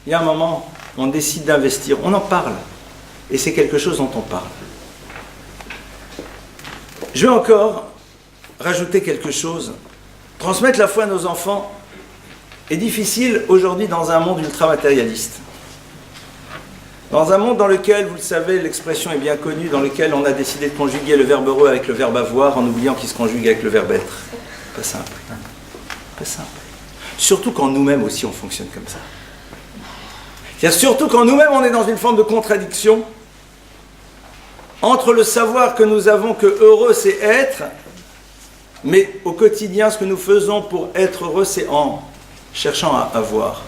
il y a un moment, on décide d'investir, on en parle, et c'est quelque chose dont on parle. Je vais encore rajouter quelque chose. Transmettre la foi à nos enfants est difficile aujourd'hui dans un monde ultra-matérialiste. Dans un monde dans lequel, vous le savez, l'expression est bien connue, dans lequel on a décidé de conjuguer le verbe heureux avec le verbe avoir en oubliant qu'il se conjugue avec le verbe être. Pas simple. Pas simple. Surtout quand nous-mêmes aussi on fonctionne comme ça. C'est-à-dire surtout quand nous-mêmes on est dans une forme de contradiction entre le savoir que nous avons que heureux c'est être Mais au quotidien, ce que nous faisons pour être heureux, c'est en cherchant à avoir.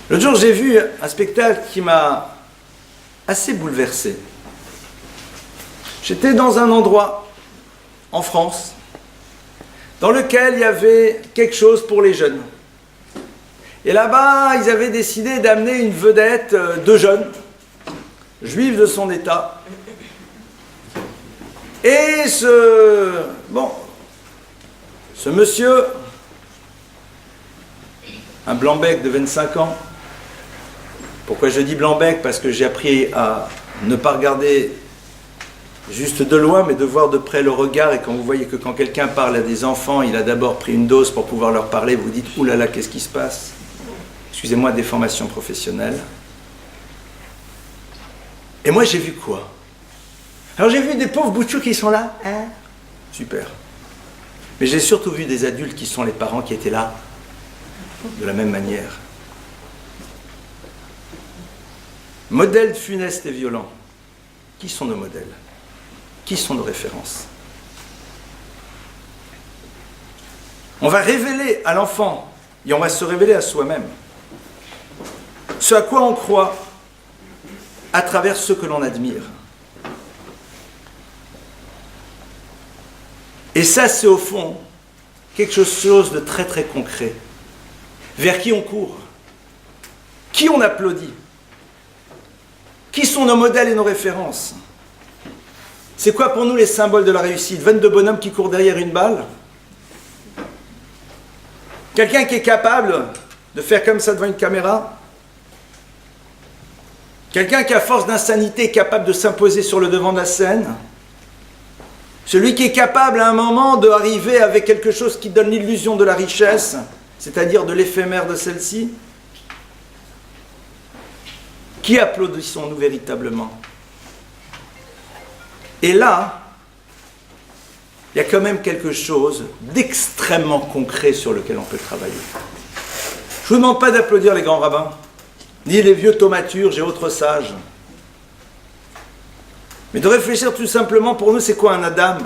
L'autre jour, j'ai vu un spectacle qui m'a assez bouleversé. J'étais dans un endroit en France dans lequel il y avait quelque chose pour les jeunes. Et là-bas, ils avaient décidé d'amener une vedette de jeunes, juive de son état. Et ce monsieur, un blanc-bec de 25 ans, pourquoi je dis blanc-bec? Parce que j'ai appris à ne pas regarder juste de loin, mais de voir de près le regard. Et quand vous voyez que quand quelqu'un parle à des enfants, il a d'abord pris une dose pour pouvoir leur parler, vous vous dites « Ouh là là, qu'est-ce qui se passe ?» Excusez-moi, des formations professionnelles. Et moi, j'ai vu quoi? Alors j'ai vu des pauvres boutchous qui sont là. Hein? Super. Mais j'ai surtout vu des adultes qui sont les parents qui étaient là, de la même manière. Modèles funestes et violents. Qui sont nos modèles? Qui sont nos références? On va révéler à l'enfant, et on va se révéler à soi-même, ce à quoi on croit à travers ce que l'on admire. Et ça, c'est au fond quelque chose de très très concret. Vers qui on court? Qui on applaudit? Qui sont nos modèles et nos références? C'est quoi pour nous les symboles de la réussite? 22 bonhommes qui courent derrière une balle? Quelqu'un qui est capable de faire comme ça devant une caméra? Quelqu'un qui, à force d'insanité, est capable de s'imposer sur le devant de la scène? Celui qui est capable à un moment d'arriver avec quelque chose qui donne l'illusion de la richesse, c'est-à-dire de l'éphémère de celle-ci? Qui applaudissons-nous véritablement? Et là, il y a quand même quelque chose d'extrêmement concret sur lequel on peut travailler. Je ne vous demande pas d'applaudir les grands rabbins, ni les vieux thaumaturges et autres sages, mais de réfléchir tout simplement pour nous, c'est quoi un Adam?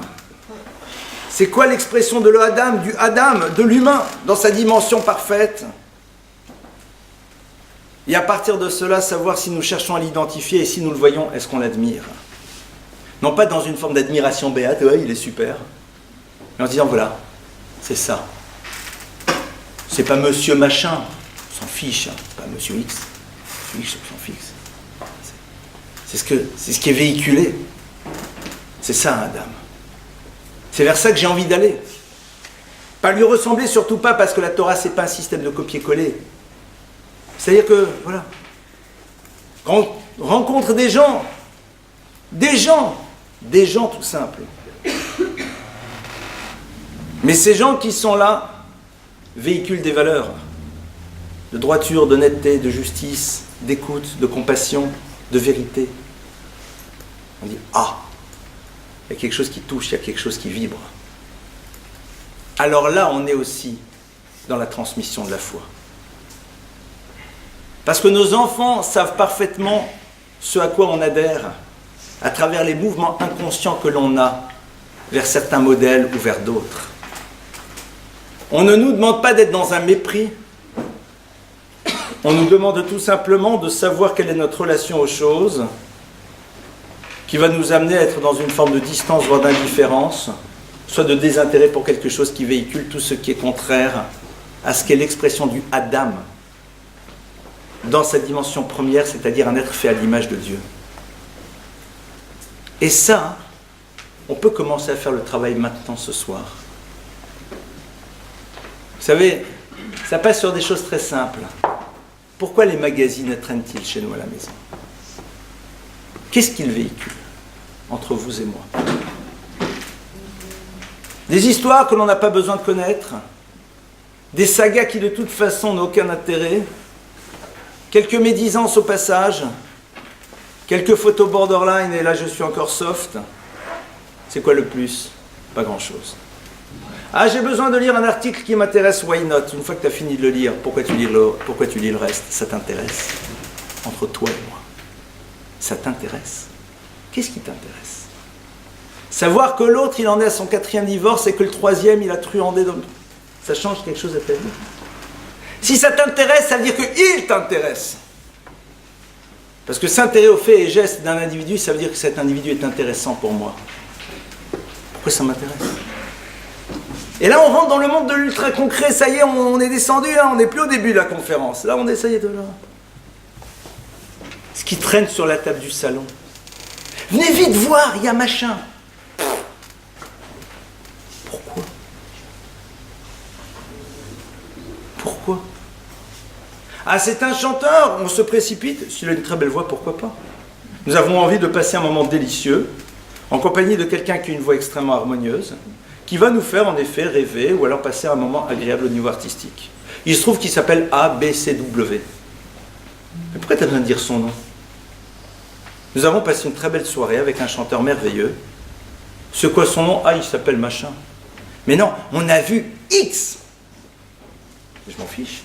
C'est quoi l'expression de l'Adam, du Adam, de l'humain, dans sa dimension parfaite? Et à partir de cela, savoir si nous cherchons à l'identifier et si nous le voyons, est-ce qu'on l'admire? Non pas dans une forme d'admiration béate, ouais, il est super, mais en disant, voilà, c'est ça. C'est pas monsieur machin, on s'en fiche, hein. C'est pas monsieur X, on s'en fiche. C'est ce qui est véhiculé. C'est ça, un Adam. C'est vers ça que j'ai envie d'aller. Pas lui ressembler, surtout pas parce que la Torah, c'est pas un système de copier-coller. C'est-à-dire que, voilà, on rencontre des gens tout simples. Mais ces gens qui sont là véhiculent des valeurs de droiture, d'honnêteté, de justice, d'écoute, de compassion, de vérité. On dit, ah, il y a quelque chose qui touche, il y a quelque chose qui vibre. Alors là, on est aussi dans la transmission de la foi. Parce que nos enfants savent parfaitement ce à quoi on adhère à travers les mouvements inconscients que l'on a vers certains modèles ou vers d'autres. On ne nous demande pas d'être dans un mépris. On nous demande tout simplement de savoir quelle est notre relation aux choses, qui va nous amener à être dans une forme de distance, voire d'indifférence, soit de désintérêt pour quelque chose qui véhicule tout ce qui est contraire à ce qu'est l'expression du Adam, dans sa dimension première, c'est-à-dire un être fait à l'image de Dieu. Et ça, on peut commencer à faire le travail maintenant, ce soir. Vous savez, ça passe sur des choses très simples. Pourquoi les magazines traînent-ils chez nous à la maison? Qu'est-ce qu'ils véhiculent entre vous et moi? Des histoires que l'on n'a pas besoin de connaître, des sagas qui de toute façon n'ont aucun intérêt, quelques médisances au passage, quelques photos borderline, et là je suis encore soft. C'est quoi le plus? Pas grand-chose. Ah, j'ai besoin de lire un article qui m'intéresse, why not? Une fois que tu as fini de le lire, pourquoi tu lis le reste? Ça t'intéresse. Entre toi et moi. Ça t'intéresse. Qu'est-ce qui t'intéresse? Savoir que l'autre, il en est à son 4e divorce et que le 3e, il a truandé dans... Ça change quelque chose à ta vie. Si ça t'intéresse, ça veut dire qu'il t'intéresse. Parce que s'intéresser aux faits et gestes d'un individu, ça veut dire que cet individu est intéressant pour moi. Pourquoi ça m'intéresse? Et là, on rentre dans le monde de l'ultra concret. Ça y est, on est descendu, hein, on n'est plus au début de la conférence. Là, on est, ça y est, de là. Ce qui traîne sur la table du salon. Venez vite voir, il y a machin. Pourquoi? Pourquoi? Ah, c'est un chanteur, on se précipite. S'il a une très belle voix, pourquoi pas? Nous avons envie de passer un moment délicieux, en compagnie de quelqu'un qui a une voix extrêmement harmonieuse, qui va nous faire en effet rêver, ou alors passer un moment agréable au niveau artistique. Il se trouve qu'il s'appelle ABCW. Mais pourquoi tu as besoin de dire son nom? Nous avons passé une très belle soirée avec un chanteur merveilleux. C'est quoi son nom? Ah, il s'appelle machin. Mais non, on a vu X. Je m'en fiche.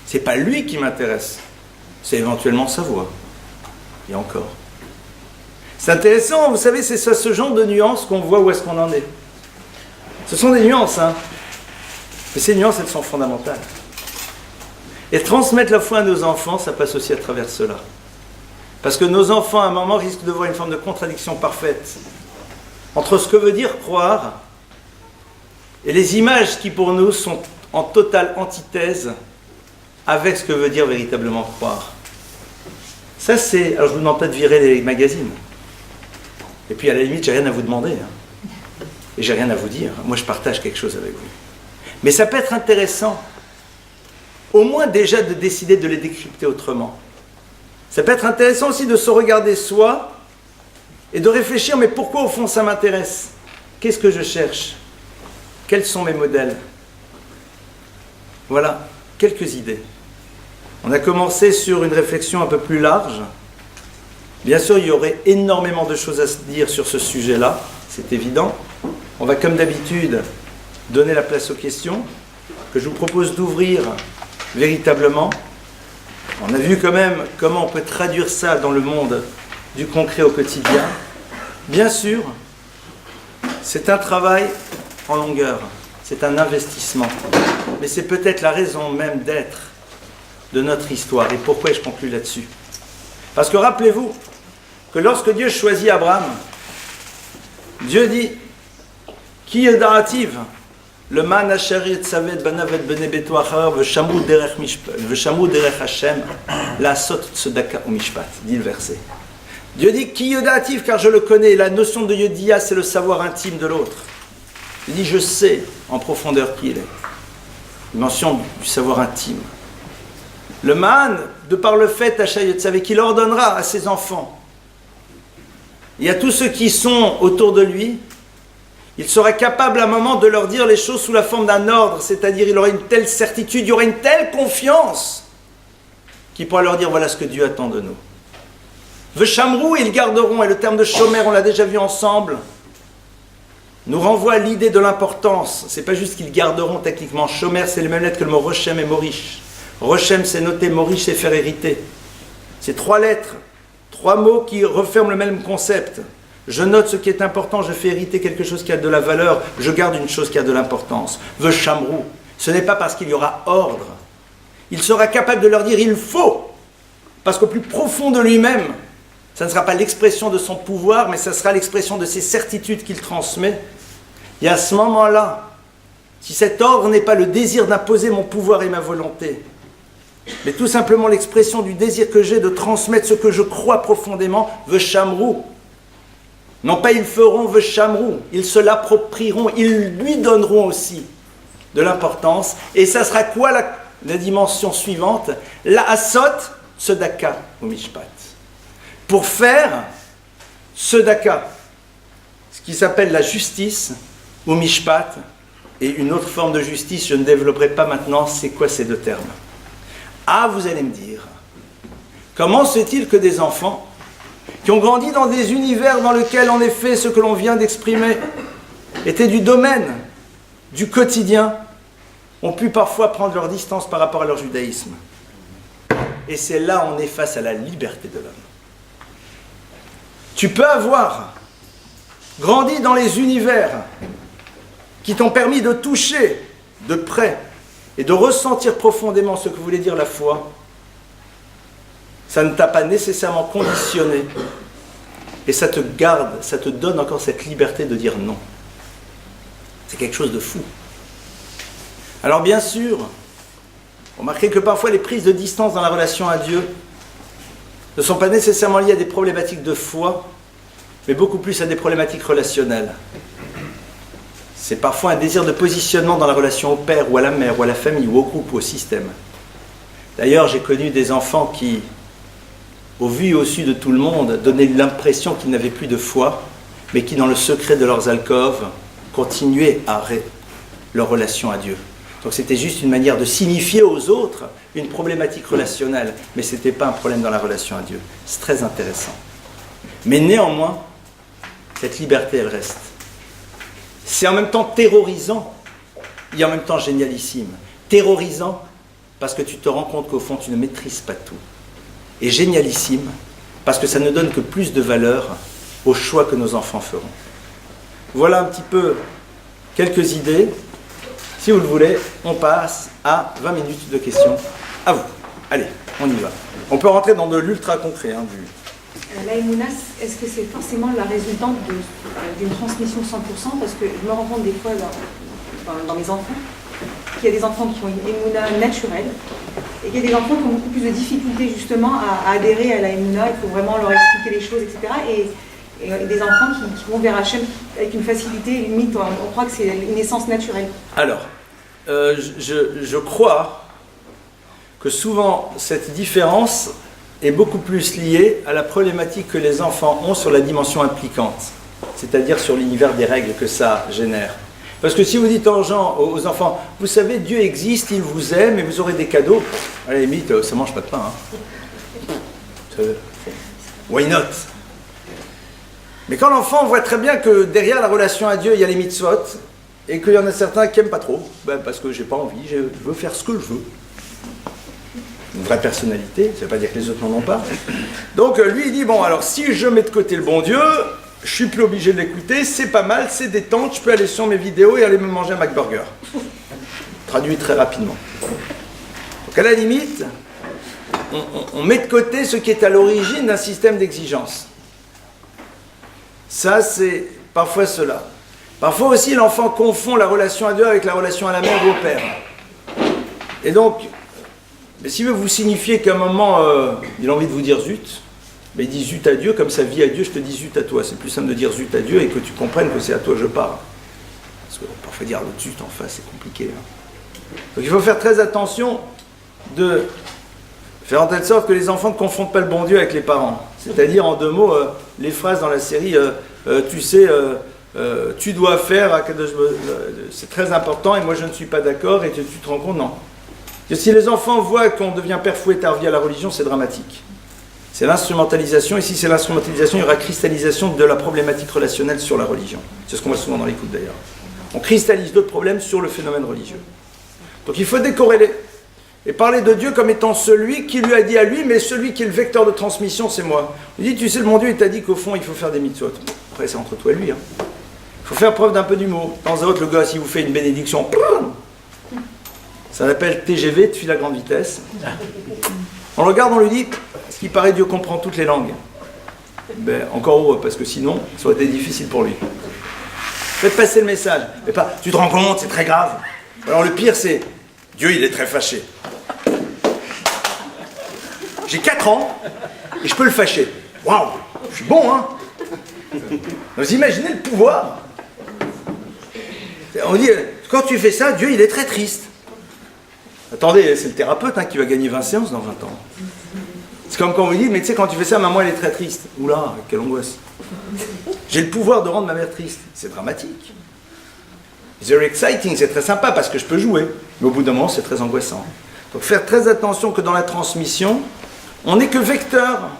C'est pas lui qui m'intéresse. C'est éventuellement sa voix. Et encore. C'est intéressant, vous savez, c'est ça, ce genre de nuances qu'on voit où est-ce qu'on en est. Ce sont des nuances, hein. Mais ces nuances, elles sont fondamentales. Et transmettre la foi à nos enfants, ça passe aussi à travers cela. Parce que nos enfants, à un moment, risquent de voir une forme de contradiction parfaite entre ce que veut dire croire et les images qui, pour nous, sont en totale antithèse avec ce que veut dire véritablement croire. Ça, c'est... Alors, je ne vous demande pas de virer les magazines. Et puis, à la limite, j'ai rien à vous demander. Hein. Et j'ai rien à vous dire. Moi, je partage quelque chose avec vous. Mais ça peut être intéressant, au moins déjà de décider de les décrypter autrement. Ça peut être intéressant aussi de se regarder soi et de réfléchir, mais pourquoi au fond ça m'intéresse? Qu'est-ce que je cherche? Quels sont mes modèles? Voilà, quelques idées. On a commencé sur une réflexion un peu plus large. Bien sûr, il y aurait énormément de choses à se dire sur ce sujet-là, c'est évident. On va, comme d'habitude, donner la place aux questions, que je vous propose d'ouvrir véritablement. On a vu quand même comment on peut traduire ça dans le monde du concret au quotidien. Bien sûr, c'est un travail en longueur, c'est un investissement. Mais c'est peut-être la raison même d'être de notre histoire. Et pourquoi je conclue là-dessus? Parce que rappelez-vous que lorsque Dieu choisit Abraham, Dieu dit « Ki yeda'ativ » le man asher yetzavet banav et bnei beto acharav v'shamru derech Hashem la'asot tzedaka u'mishpat. Dit le verset. Dieu dit Ki yeda'ativ, car je le connais. La notion de Yodia, c'est le savoir intime de l'autre. Il dit je sais en profondeur qui il est. Dimension du savoir intime. Le man, de par le fait asher yetzavet, qu'il ordonnera à ses enfants et à tous ceux qui sont autour de lui, il sera capable à un moment de leur dire les choses sous la forme d'un ordre, c'est-à-dire il aura une telle certitude, il y aura une telle confiance qu'il pourra leur dire voilà ce que Dieu attend de nous. Veshamrou, ils garderont, et le terme de shomer, on l'a déjà vu ensemble, nous renvoie à l'idée de l'importance. C'est pas juste qu'ils garderont techniquement. Shomer, c'est les mêmes lettres que le mot Rochem et Morish. Rochem, c'est noter, Morish, c'est faire hériter. C'est 3 lettres, 3 mots qui referment le même concept. Je note ce qui est important, je fais hériter quelque chose qui a de la valeur, je garde une chose qui a de l'importance. Veshamrou, ce n'est pas parce qu'il y aura ordre. Il sera capable de leur dire il faut, parce qu'au plus profond de lui-même, ça ne sera pas l'expression de son pouvoir, mais ça sera l'expression de ses certitudes qu'il transmet. Et à ce moment-là, si cet ordre n'est pas le désir d'imposer mon pouvoir et ma volonté, mais tout simplement l'expression du désir que j'ai de transmettre ce que je crois profondément, veshamrou. Non pas ils feront veshamrou, ils se l'approprieront, ils lui donneront aussi de l'importance. Et ça sera quoi la dimension suivante? La asot, tzedaka ou mishpat. Pour faire tzedaka, ce qui s'appelle la justice ou mishpat, et une autre forme de justice, je ne développerai pas maintenant, c'est quoi ces 2 termes? Ah, vous allez me dire, comment se fait-il que des enfants qui ont grandi dans des univers dans lesquels, en effet, ce que l'on vient d'exprimer était du domaine du quotidien, ont pu parfois prendre leur distance par rapport à leur judaïsme? Et c'est là où on est face à la liberté de l'homme. Tu peux avoir grandis dans les univers qui t'ont permis de toucher de près et de ressentir profondément ce que voulait dire la foi, ça ne t'a pas nécessairement conditionné et ça te garde, ça te donne encore cette liberté de dire non. C'est quelque chose de fou. Alors bien sûr, remarquez que parfois les prises de distance dans la relation à Dieu ne sont pas nécessairement liées à des problématiques de foi, mais beaucoup plus à des problématiques relationnelles. C'est parfois un désir de positionnement dans la relation au père ou à la mère ou à la famille ou au groupe ou au système. D'ailleurs, j'ai connu des enfants qui, au vu et au su de tout le monde, donnaient l'impression qu'ils n'avaient plus de foi, mais qui, dans le secret de leurs alcôves, continuaient leur relation à Dieu. Donc c'était juste une manière de signifier aux autres une problématique relationnelle, mais ce n'était pas un problème dans la relation à Dieu. C'est très intéressant. Mais néanmoins, cette liberté, elle reste. C'est en même temps terrorisant et en même temps génialissime. Terrorisant parce que tu te rends compte qu'au fond, tu ne maîtrises pas tout. Et génialissime parce que ça ne donne que plus de valeur aux choix que nos enfants feront. Voilà un petit peu quelques idées. Si vous le voulez, on passe à 20 minutes de questions. À vous. Allez, on y va. On peut rentrer dans de l'ultra concret. La Emouna, est-ce que c'est forcément la résultante d'une transmission 100%? Parce que je me rends compte des fois dans mes enfants qu'il y a des enfants qui ont une Emouna naturelle et qu'il y a des enfants qui ont beaucoup plus de difficultés justement à adhérer à la Emouna. Il faut vraiment leur expliquer les choses, etc. Et des enfants qui vont vers Hachem avec une facilité, limite, on croit que c'est une naissance naturelle. Alors, je crois que souvent cette différence est beaucoup plus liée à la problématique que les enfants ont sur la dimension impliquante, c'est-à-dire sur l'univers des règles que ça génère. Parce que si vous dites aux enfants, vous savez, Dieu existe, il vous aime et vous aurez des cadeaux, à la limite, ça ne mange pas de pain. Why not? Mais quand l'enfant voit très bien que derrière la relation à Dieu, il y a les mitzvot, et qu'il y en a certains qui n'aiment pas trop, parce que j'ai pas envie, je veux faire ce que je veux. Une vraie personnalité, ça ne veut pas dire que les autres n'en ont pas. Donc lui, il dit, bon, alors si je mets de côté le bon Dieu, je suis plus obligé de l'écouter, c'est pas mal, c'est détente, je peux aller sur mes vidéos et aller me manger un McBurger. Traduit très rapidement. Donc à la limite, on met de côté ce qui est à l'origine d'un système d'exigence. Ça, c'est parfois cela. Parfois aussi, l'enfant confond la relation à Dieu avec la relation à la mère ou au père. Et donc, mais s'il veut vous signifier qu'à un moment, il a envie de vous dire zut, mais il dit zut à Dieu, comme sa vie à Dieu, je te dis zut à toi. C'est plus simple de dire zut à Dieu et que tu comprennes que c'est à toi que je parle. Parce que parfois dire l'autre zut en face, c'est compliqué. Donc il faut faire très attention de faire en telle sorte que les enfants ne confondent pas le bon Dieu avec les parents. C'est-à-dire, en deux mots, les phrases dans la série, tu sais, tu dois faire, c'est très important et moi je ne suis pas d'accord, et tu te rends compte, non. Que si les enfants voient qu'on devient père fouettard via la religion, c'est dramatique. C'est l'instrumentalisation, et si c'est l'instrumentalisation, il y aura cristallisation de la problématique relationnelle sur la religion. C'est ce qu'on voit souvent dans l'écoute d'ailleurs. On cristallise d'autres problèmes sur le phénomène religieux. Donc il faut décorréler. Et parler de Dieu comme étant celui qui lui a dit à lui, mais celui qui est le vecteur de transmission, c'est moi. Il dit, tu sais, le bon Dieu, il t'a dit qu'au fond, il faut faire des mitzvot. Après, c'est entre toi et lui. Il faut faire preuve d'un peu d'humour. De temps à autre, le gars, s'il vous fait une bénédiction, ça s'appelle TGV, de fil à grande vitesse. On le regarde, on lui dit, ce qui paraît, Dieu comprend toutes les langues. Ben, encore heureux, parce que sinon, ça aurait été difficile pour lui. Faites passer le message. Mais pas, tu te rends compte, c'est très grave. Alors le pire, c'est, Dieu, il est très fâché. J'ai 4 ans et je peux le fâcher. Waouh, je suis bon, hein? Vous imaginez le pouvoir? On dit, quand tu fais ça, Dieu, il est très triste. Attendez, c'est le thérapeute qui va gagner 20 séances dans 20 ans. C'est comme quand on vous dit, mais tu sais, quand tu fais ça, maman, elle est très triste. Oula, quelle angoisse. J'ai le pouvoir de rendre ma mère triste. C'est dramatique. It's very exciting, c'est très sympa parce que je peux jouer. Mais au bout d'un moment, c'est très angoissant. Donc faire très attention que dans la transmission, on n'est que vecteur.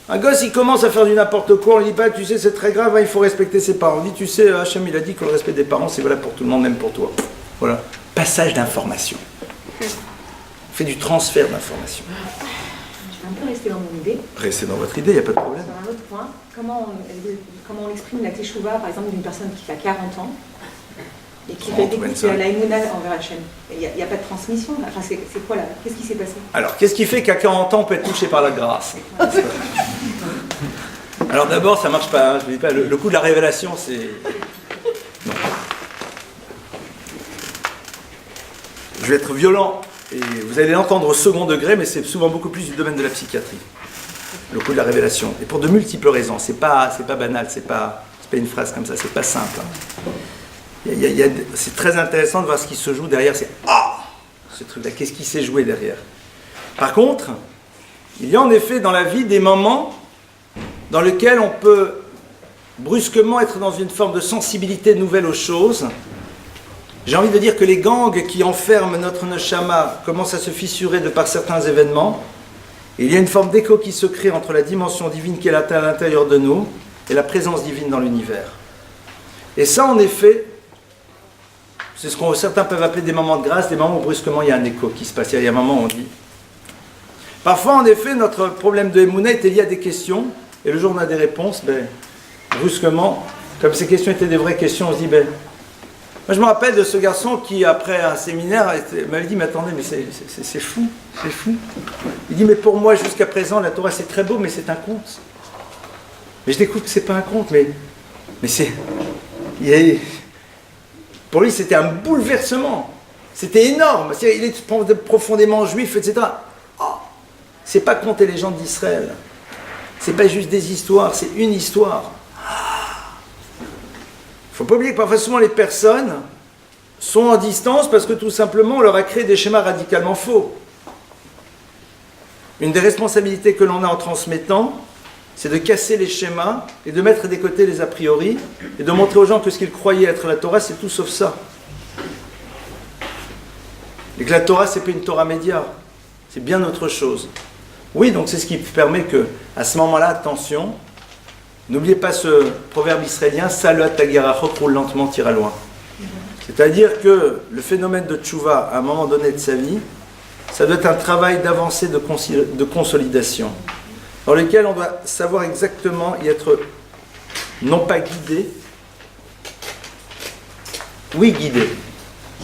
Un gosse, il commence à faire du n'importe quoi, on ne dit pas, tu sais, c'est très grave, il faut respecter ses parents. On dit, tu sais, Hachem, il a dit que le respect des parents, c'est valable pour tout le monde, même pour toi. Voilà. Passage d'information. On fait du transfert d'information. Je vais un peu rester dans mon idée. Restez dans votre idée, il n'y a pas de problème. Sur un autre point, comment on exprime la teshuva, par exemple, d'une personne qui a 40 ans et qui fait découvrir la émouna envers Hachem? Il n'y a pas de transmission. Enfin, c'est quoi là? Qu'est-ce qui s'est passé? Alors, qu'est-ce qui fait qu'à 40 ans, on peut être touché par la grâce? Alors d'abord, ça marche pas. Hein, je ne dis pas. Le coup de la révélation, c'est... Non. Je vais être violent, et vous allez l'entendre au second degré, mais c'est souvent beaucoup plus du domaine de la psychiatrie. Le coup de la révélation. Et pour de multiples raisons. C'est pas banal, c'est pas une phrase comme ça, c'est pas simple. C'est très intéressant de voir ce qui se joue derrière. C'est ce truc-là, qu'est-ce qui s'est joué derrière? Par contre, il y a en effet dans la vie des moments dans lesquels on peut brusquement être dans une forme de sensibilité nouvelle aux choses. J'ai envie de dire que les gangs qui enferment notre neshama commencent à se fissurer de par certains événements. Et il y a une forme d'écho qui se crée entre la dimension divine qui est à l'intérieur de nous et la présence divine dans l'univers. Et ça, en effet, c'est ce que certains peuvent appeler des moments de grâce, des moments où brusquement il y a un écho qui se passe. Il y a un moment où on dit. Parfois, en effet, notre problème de Emouna était lié à des questions, et le jour où on a des réponses, brusquement, comme ces questions étaient des vraies questions, on se dit, moi je me rappelle de ce garçon qui, après un séminaire, m'avait dit, mais attendez, mais c'est fou, c'est fou. Il dit, mais pour moi, jusqu'à présent, la Torah, c'est très beau, mais c'est un conte. Mais je découvre que c'est pas un conte, mais c'est... Pour lui, c'était un bouleversement. C'était énorme. Il est profondément juif, etc. C'est pas contes et légendes d'Israël. C'est pas juste des histoires, c'est une histoire. Il ne faut pas oublier que parfois souvent les personnes sont en distance parce que tout simplement on leur a créé des schémas radicalement faux. Une des responsabilités que l'on a en transmettant, c'est de casser les schémas et de mettre de côté les a priori et de montrer aux gens que ce qu'ils croyaient être la Torah, c'est tout sauf ça. Et que la Torah, c'est pas une Torah média, c'est bien autre chose. Oui, donc c'est ce qui permet que, à ce moment-là, attention, n'oubliez pas ce proverbe israélien, Salat Tagerachok, roule lentement, tira loin. C'est-à-dire que le phénomène de tchouva, à un moment donné de sa vie, ça doit être un travail d'avancée, de consolidation, dans lequel on doit savoir exactement y être, non pas guidé, oui guidé,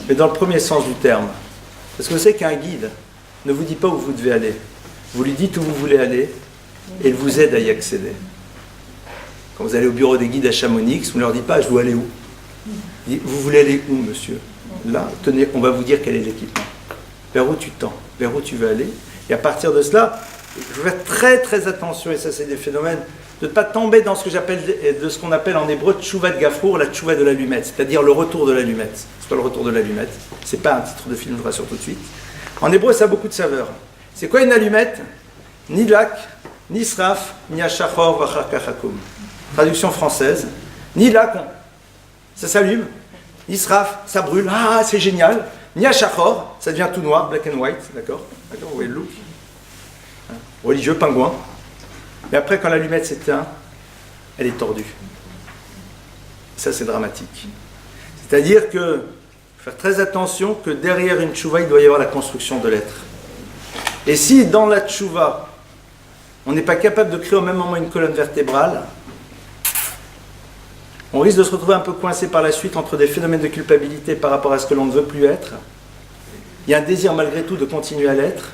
mais dans le premier sens du terme. Parce que vous savez qu'un guide ne vous dit pas où vous devez aller. Vous lui dites où vous voulez aller et il vous aide à y accéder. Quand vous allez au bureau des guides à Chamonix, vous ne leur dites pas « je dois aller où ?» Il dit « vous voulez aller où, monsieur ?» Là, tenez, on va vous dire quel est l'équipement. Vers où tu tends, vers où tu veux aller. Et à partir de cela, je veux faire très très attention, et ça c'est des phénomènes, de ne pas tomber dans ce qu'on appelle en hébreu tchouva de gafour, la tchouva de l'allumette, c'est-à-dire le retour de l'allumette. C'est pas le retour de l'allumette, c'est pas un titre de film, je vous rassure tout de suite. En hébreu, ça a beaucoup de saveurs. C'est quoi une allumette? Ni lak, ni sraf, ni achachor, vachar kachakum. Traduction française. Ni lak, ça s'allume. Ni sraf, ça brûle. Ah, c'est génial. Ni achachor, ça devient tout noir, black and white. D'accord? D'accord, vous voyez le look. Religieux, pingouin. Mais après, quand l'allumette s'éteint, elle est tordue. Ça, c'est dramatique. C'est-à-dire que, faire très attention que derrière une tchouva, il doit y avoir la construction de l'être. Et si dans la tchouva, on n'est pas capable de créer au même moment une colonne vertébrale, on risque de se retrouver un peu coincé par la suite entre des phénomènes de culpabilité par rapport à ce que l'on ne veut plus être. Il y a un désir malgré tout de continuer à l'être.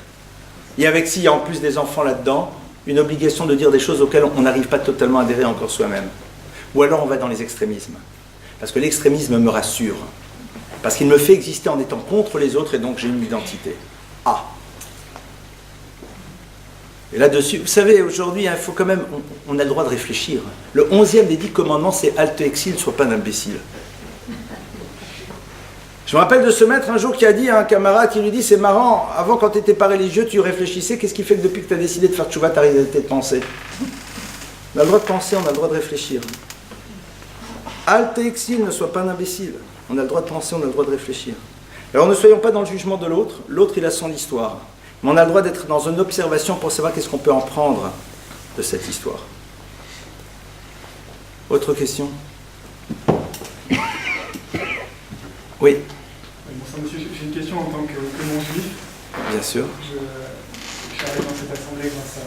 Et avec s'il y a en plus des enfants là-dedans, une obligation de dire des choses auxquelles on n'arrive pas totalement à adhérer encore soi-même. Ou alors on va dans les extrémismes. Parce que l'extrémisme me rassure. Parce qu'il me fait exister en étant contre les autres et donc j'ai une identité. Et là-dessus, vous savez, aujourd'hui, il faut quand même, on a le droit de réfléchir. Le 11e des 10 commandements, c'est « Halte exil, ne sois pas un imbécile ». Je me rappelle de ce maître un jour qui a dit à un camarade, qui lui dit « C'est marrant, avant quand tu n'étais pas religieux, tu réfléchissais, qu'est-ce qui fait que depuis que tu as décidé de faire tchouva, tu as arrêté de penser ?» On a le droit de penser, on a le droit de réfléchir. « Halte exil, ne sois pas un imbécile ». On a le droit de penser, on a le droit de réfléchir. Alors ne soyons pas dans le jugement de l'autre, l'autre il a son histoire. Mais on a le droit d'être dans une observation pour savoir qu'est-ce qu'on peut en prendre de cette histoire. Autre question? Oui. Bonsoir monsieur, j'ai une question en tant que non-juif. Bien sûr. Je suis arrivé dans cette assemblée grâce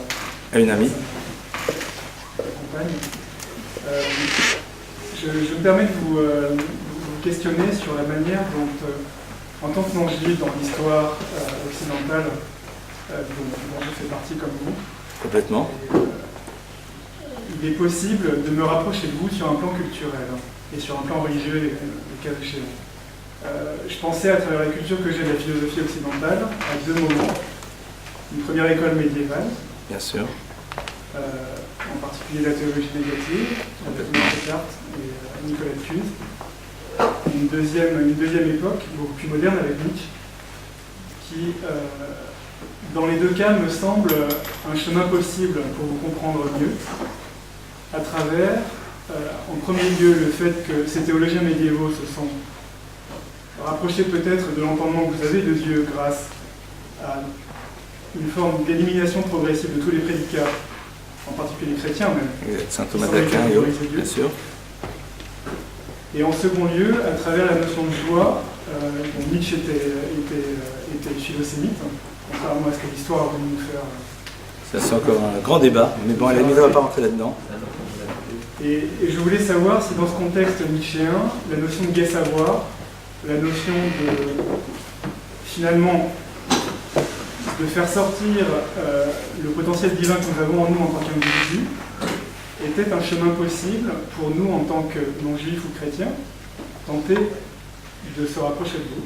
à une amie. Mon campagne. Je me permets de vous questionner sur la manière dont, en tant que non-juif dans l'histoire occidentale, dont je fais partie comme vous, Complètement. Il est possible de me rapprocher de vous sur un plan culturel et sur un plan religieux, le cas échéant. Je pensais à travers la culture que j'ai de la philosophie occidentale à deux moments. Une première école médiévale, Bien sûr. en particulier la théologie négative, avec Thomas Descartes et Nicolas de Cuse. Une deuxième époque, beaucoup plus moderne, avec Nietzsche, qui, dans les deux cas, me semble un chemin possible pour vous comprendre mieux, à travers, en premier lieu, le fait que ces théologiens médiévaux se sont rapprochés peut-être de l'entendement que vous avez de Dieu grâce à une forme d'élimination progressive de tous les prédicats, en particulier chrétiens même. Saint Thomas d'Aquin, bien sûr. Et en second lieu, à travers la notion de joie, dont Nietzsche était philo-sémite, contrairement à ce que l'histoire a voulu nous faire. Ça, c'est encore un grand débat, mais bon, à la limite, on ne va pas rentrer là-dedans. Et je voulais savoir si dans ce contexte nietzschéen, la notion de gai savoir, la notion de, finalement, de faire sortir le potentiel divin que nous avons en nous en tant qu'individus, était un chemin possible pour nous en tant que non-juifs ou chrétiens, tenter de se rapprocher de vous.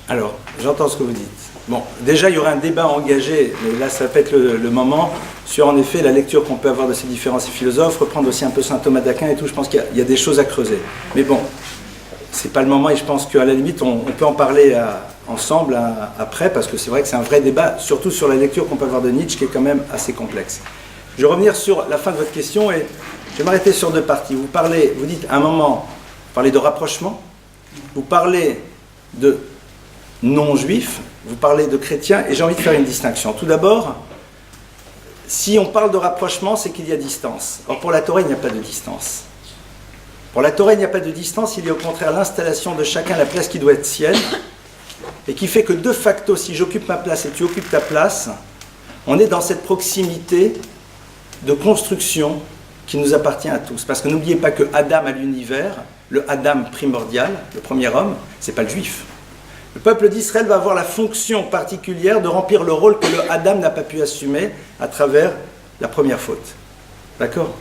Alors, j'entends ce que vous dites. Bon, déjà, il y aura un débat engagé, mais là, ça peut être le moment, sur en effet la lecture qu'on peut avoir de ces différents philosophes, reprendre aussi un peu Saint Thomas d'Aquin et tout. Je pense qu'il y a des choses à creuser. Mais bon, c'est pas le moment et je pense qu'à la limite, on peut en parler ensemble après, parce que c'est vrai que c'est un vrai débat, surtout sur la lecture qu'on peut avoir de Nietzsche, qui est quand même assez complexe. Je vais revenir sur la fin de votre question et je vais m'arrêter sur deux parties. Vous dites à un moment, vous parlez de rapprochement, vous parlez de non-juifs, vous parlez de chrétiens, et j'ai envie de faire une distinction. Tout d'abord, si on parle de rapprochement, c'est qu'il y a distance. Or, pour la Torah, il n'y a pas de distance. Pour la Torah, il n'y a pas de distance, il y a au contraire l'installation de chacun à la place qui doit être sienne, et qui fait que de facto, si j'occupe ma place et tu occupes ta place, on est dans cette proximité de construction qui nous appartient à tous. Parce que n'oubliez pas que Adam a l'univers, le Adam primordial, le premier homme, c'est pas le juif. Le peuple d'Israël va avoir la fonction particulière de remplir le rôle que le Adam n'a pas pu assumer à travers la première faute. D'accord ?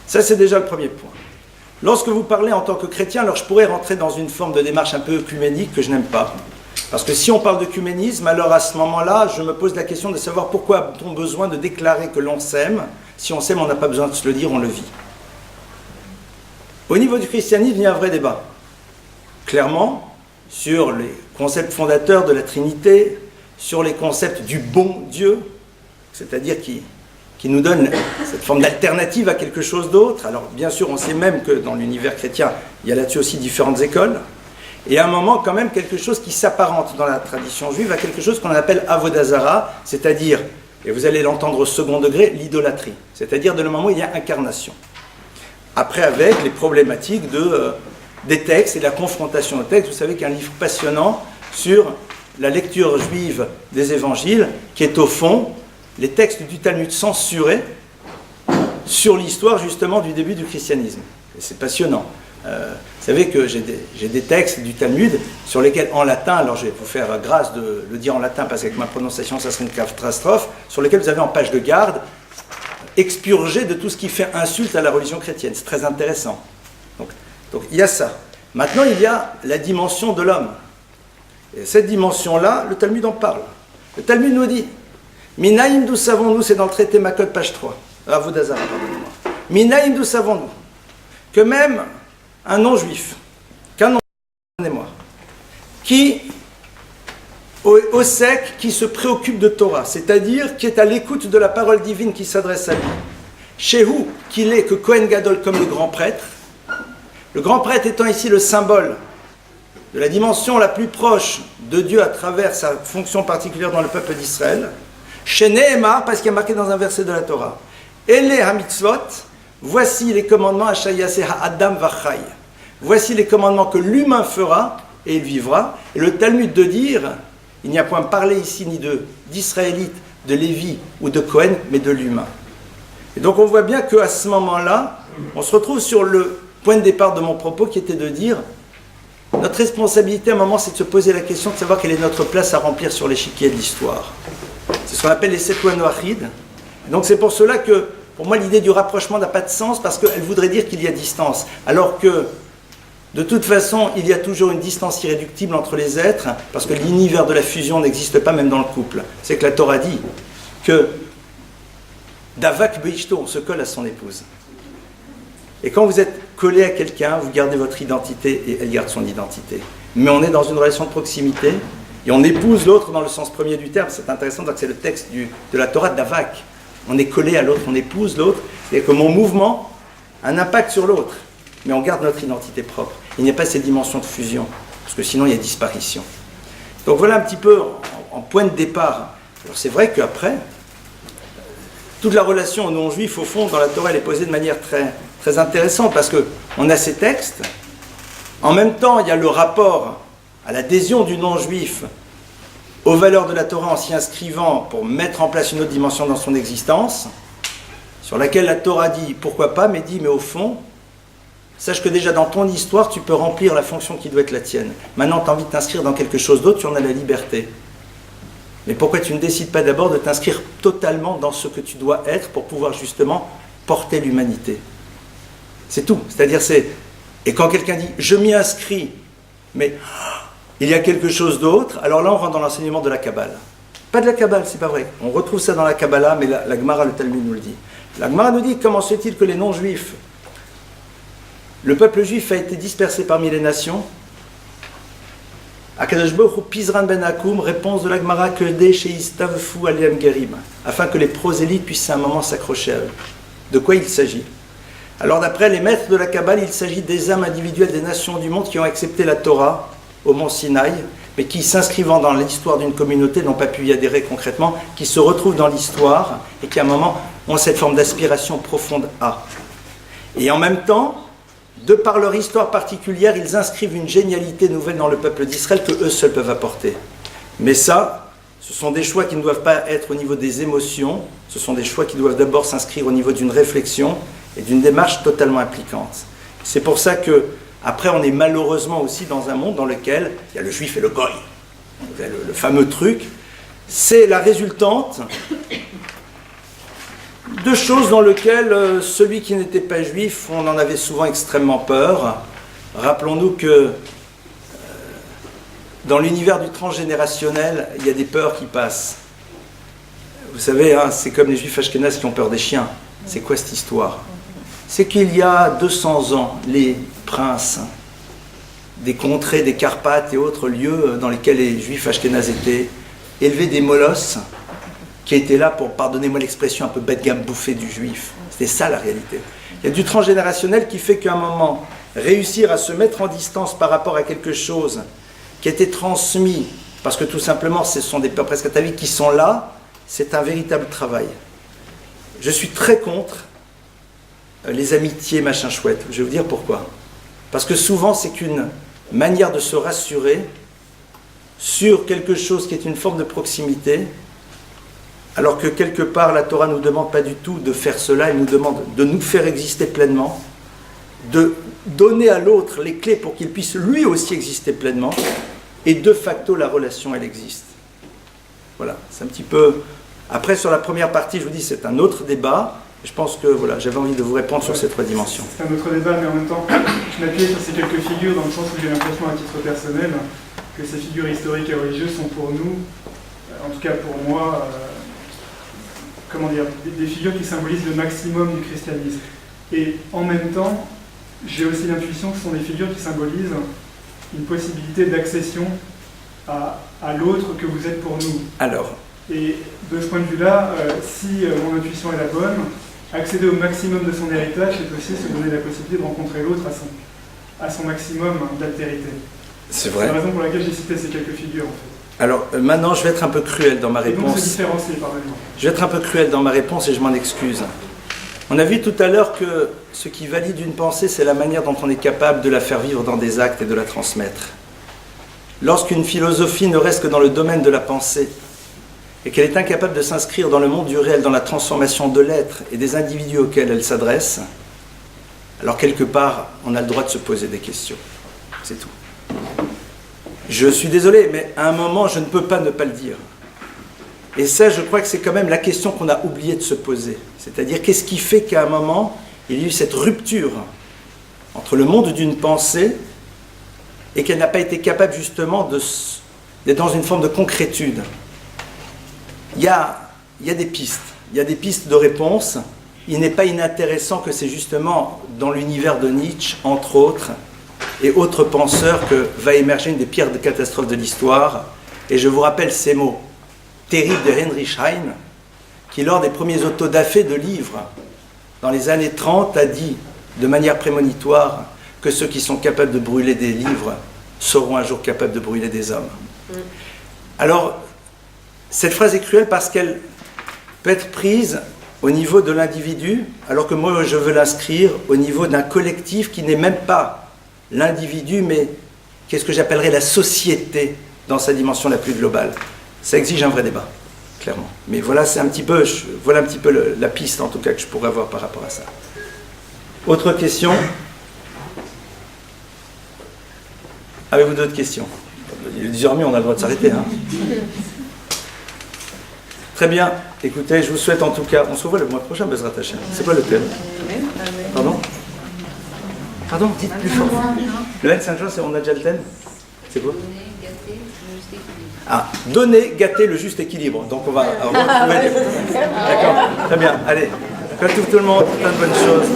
Ça, c'est déjà le premier point. Lorsque vous parlez en tant que chrétien, alors je pourrais rentrer dans une forme de démarche un peu œcuménique que je n'aime pas. Parce que si on parle d'œcuménisme, alors à ce moment-là, je me pose la question de savoir pourquoi a-t-on besoin de déclarer que l'on s'aime. Si on s'aime, on n'a pas besoin de se le dire, on le vit. Au niveau du christianisme, il y a un vrai débat. Clairement, sur les concepts fondateurs de la Trinité, sur les concepts du bon Dieu, c'est-à-dire qui nous donne cette forme d'alternative à quelque chose d'autre. Alors bien sûr, on sait même que dans l'univers chrétien, il y a là-dessus aussi différentes écoles. Et à un moment, quand même, quelque chose qui s'apparente dans la tradition juive à quelque chose qu'on appelle Avodah Zara, c'est-à-dire, et vous allez l'entendre au second degré, l'idolâtrie. C'est-à-dire de le moment où il y a incarnation. Après, avec les problématiques des textes et de la confrontation aux textes, vous savez qu'il y a un livre passionnant sur la lecture juive des évangiles, qui est au fond les textes du Talmud censurés sur l'histoire justement du début du christianisme. Et c'est passionnant. Vous savez que j'ai des textes du Talmud sur lesquels en latin, alors je vais vous faire grâce de le dire en latin parce qu'avec ma prononciation ça serait une catastrophe, sur lesquels vous avez en page de garde expurgé de tout ce qui fait insulte à la religion chrétienne. C'est très intéressant. Donc il y a ça. Maintenant il y a la dimension de l'homme. Et cette dimension-là, le Talmud en parle. Le Talmud nous dit, Minaïm d'où savons-nous, c'est dans le traité Makot page 3, Avodah Zara, pardonnez-moi. Minaïm d'où savons-nous que même un non-juif, qu'un non-juif, qui, au sec, qui se préoccupe de Torah, c'est-à-dire qui est à l'écoute de la parole divine qui s'adresse à lui, Shehu, qu'il est que Kohen Gadol comme le grand prêtre étant ici le symbole de la dimension la plus proche de Dieu à travers sa fonction particulière dans le peuple d'Israël, chez Nehemar, parce qu'il y a marqué dans un verset de la Torah, Ele ha-mitzvot, voici les commandements Ashayase ha-adam vachai. Voici les commandements que l'humain fera et il vivra. Et le Talmud de dire, il n'y a point parlé ici ni d'Israélites, de Lévi ou de Cohen, mais de l'humain. Et donc on voit bien qu'à ce moment-là, on se retrouve sur le point de départ de mon propos qui était de dire notre responsabilité à un moment, c'est de se poser la question de savoir quelle est notre place à remplir sur l'échiquier de l'histoire. C'est ce qu'on appelle les sept lois noachides. Donc c'est pour cela que, pour moi, l'idée du rapprochement n'a pas de sens parce qu'elle voudrait dire qu'il y a distance. Alors que, de toute façon, il y a toujours une distance irréductible entre les êtres parce que l'univers de la fusion n'existe pas même dans le couple. C'est que la Torah dit que Davak Beishto, on se colle à son épouse. Et quand vous êtes collé à quelqu'un, vous gardez votre identité et elle garde son identité. Mais on est dans une relation de proximité et on épouse l'autre dans le sens premier du terme. C'est intéressant, donc c'est le texte de la Torah Davak. On est collé à l'autre, on épouse l'autre. C'est que mon mouvement a un impact sur l'autre. Mais on garde notre identité propre. Il n'y a pas ces dimensions de fusion, parce que sinon il y a disparition. Donc voilà un petit peu en point de départ. Alors c'est vrai qu'après, toute la relation aux non-juifs, au fond, dans la Torah, elle est posée de manière très, très intéressante, parce qu'on a ces textes. En même temps, il y a le rapport à l'adhésion du non-juif aux valeurs de la Torah en s'y inscrivant pour mettre en place une autre dimension dans son existence, sur laquelle la Torah dit pourquoi pas, mais dit mais au fond, sache que déjà dans ton histoire, tu peux remplir la fonction qui doit être la tienne. Maintenant, tu as envie de t'inscrire dans quelque chose d'autre, tu en as la liberté. Mais pourquoi tu ne décides pas d'abord de t'inscrire totalement dans ce que tu dois être pour pouvoir justement porter l'humanité? C'est tout. C'est-à-dire et quand quelqu'un dit « je m'y inscris », mais il y a quelque chose d'autre, alors là on rentre dans l'enseignement de la Kabbale. Pas de la Kabbale, c'est pas vrai. On retrouve ça dans la Kabbalah, mais la Gemara, le Talmud nous le dit. La Gemara nous dit comment se fait-il que les non-juifs, le peuple juif a été dispersé parmi les nations. Akadosh Baruch Hu Pizran ben Akoum, réponse de la Gemara que des sheistavfu aliyam gerim, afin que les prosélytes puissent à un moment s'accrocher à eux. De quoi il s'agit? Alors d'après les maîtres de la Kabbale, il s'agit des âmes individuelles des nations du monde qui ont accepté la Torah au mont Sinaï, mais qui, s'inscrivant dans l'histoire d'une communauté, n'ont pas pu y adhérer concrètement, qui se retrouvent dans l'histoire et qui à un moment ont cette forme d'aspiration profonde à. Et en même temps, de par leur histoire particulière, ils inscrivent une génialité nouvelle dans le peuple d'Israël que eux seuls peuvent apporter. Mais ça, ce sont des choix qui ne doivent pas être au niveau des émotions, ce sont des choix qui doivent d'abord s'inscrire au niveau d'une réflexion et d'une démarche totalement impliquante. C'est pour ça que, après, on est malheureusement aussi dans un monde dans lequel il y a le juif et le goy. Le fameux truc, c'est la résultante de choses dans lesquelles celui qui n'était pas juif, on en avait souvent extrêmement peur. Rappelons-nous que dans l'univers du transgénérationnel, il y a des peurs qui passent. Vous savez, hein, c'est comme les juifs ashkénazes qui ont peur des chiens. C'est quoi cette histoire? C'est qu'il y a 200 ans, les princes des contrées, des Carpates et autres lieux dans lesquels les juifs ashkénazes étaient élevaient des molosses qui étaient là pour, pardonnez-moi l'expression, un peu bête gamme bouffée du juif. C'était ça la réalité. Il y a du transgénérationnel qui fait qu'à un moment, réussir à se mettre en distance par rapport à quelque chose qui a été transmis, parce que tout simplement ce sont des peurs presque ataviques qui sont là, c'est un véritable travail. Je suis très contre les amitiés machin chouette. Je vais vous dire pourquoi. Parce que souvent c'est qu'une manière de se rassurer sur quelque chose qui est une forme de proximité, alors que quelque part la Torah ne nous demande pas du tout de faire cela, elle nous demande de nous faire exister pleinement, de donner à l'autre les clés pour qu'il puisse lui aussi exister pleinement, et de facto la relation elle existe. Voilà, c'est un petit peu... Après sur la première partie, je vous dis c'est un autre débat, je pense que voilà, j'avais envie de vous répondre sur ces trois dimensions. C'est un autre débat, mais en même temps, je m'appuyais sur ces quelques figures dans le sens où j'ai l'impression à titre personnel que ces figures historiques et religieuses sont pour nous, en tout cas pour moi, comment dire, des figures qui symbolisent le maximum du christianisme. Et en même temps, j'ai aussi l'intuition que ce sont des figures qui symbolisent une possibilité d'accession à l'autre que vous êtes pour nous. Alors. Et de ce point de vue-là, si mon intuition est la bonne, accéder au maximum de son héritage, c'est aussi se donner la possibilité de rencontrer l'autre à son maximum d'altérité. C'est vrai. C'est la raison pour laquelle j'ai cité ces quelques figures, en fait. Alors, maintenant, je vais être un peu cruel dans ma réponse. Et donc, c'est différencié, pardonnez-moi. Je vais être un peu cruel dans ma réponse et je m'en excuse. On a vu tout à l'heure que ce qui valide une pensée, c'est la manière dont on est capable de la faire vivre dans des actes et de la transmettre. Lorsqu'une philosophie ne reste que dans le domaine de la pensée et qu'elle est incapable de s'inscrire dans le monde du réel, dans la transformation de l'être et des individus auxquels elle s'adresse, alors quelque part, on a le droit de se poser des questions. C'est tout. Je suis désolé, mais à un moment, je ne peux pas ne pas le dire. Et ça, je crois que c'est quand même la question qu'on a oublié de se poser. C'est-à-dire, qu'est-ce qui fait qu'à un moment, il y a eu cette rupture entre le monde d'une pensée et qu'elle n'a pas été capable justement d'être dans une forme de concrétude. Il y a des pistes. Il y a des pistes de réponse. Il n'est pas inintéressant que c'est justement dans l'univers de Nietzsche, entre autres, et autres penseurs, que va émerger une des pires catastrophes de l'histoire. Et je vous rappelle ces mots terribles de Heinrich Heine, qui, lors des premiers autodafés de livres, dans les années 30, a dit de manière prémonitoire que ceux qui sont capables de brûler des livres seront un jour capables de brûler des hommes. Alors, cette phrase est cruelle parce qu'elle peut être prise au niveau de l'individu, alors que moi je veux l'inscrire au niveau d'un collectif qui n'est même pas l'individu, mais qu'est-ce que j'appellerais la société dans sa dimension la plus globale. Ça exige un vrai débat, clairement. Mais voilà, voilà un petit peu la piste en tout cas que je pourrais avoir par rapport à ça. Autre question? Avez-vous d'autres questions? Il est 10h30, on a le droit de s'arrêter. Hein. Très bien. Écoutez, je vous souhaite en tout cas... On se revoit le mois prochain, Bezrat Hashem. C'est quoi le thème? Pardon? Pardon, dites plus fort. Le N Saint-Jean, on a déjà le thème? C'est quoi? Ah, donner, gâter le juste équilibre. Donc on va retrouver... D'accord, très bien. Allez, à tout le monde, plein de bonnes choses.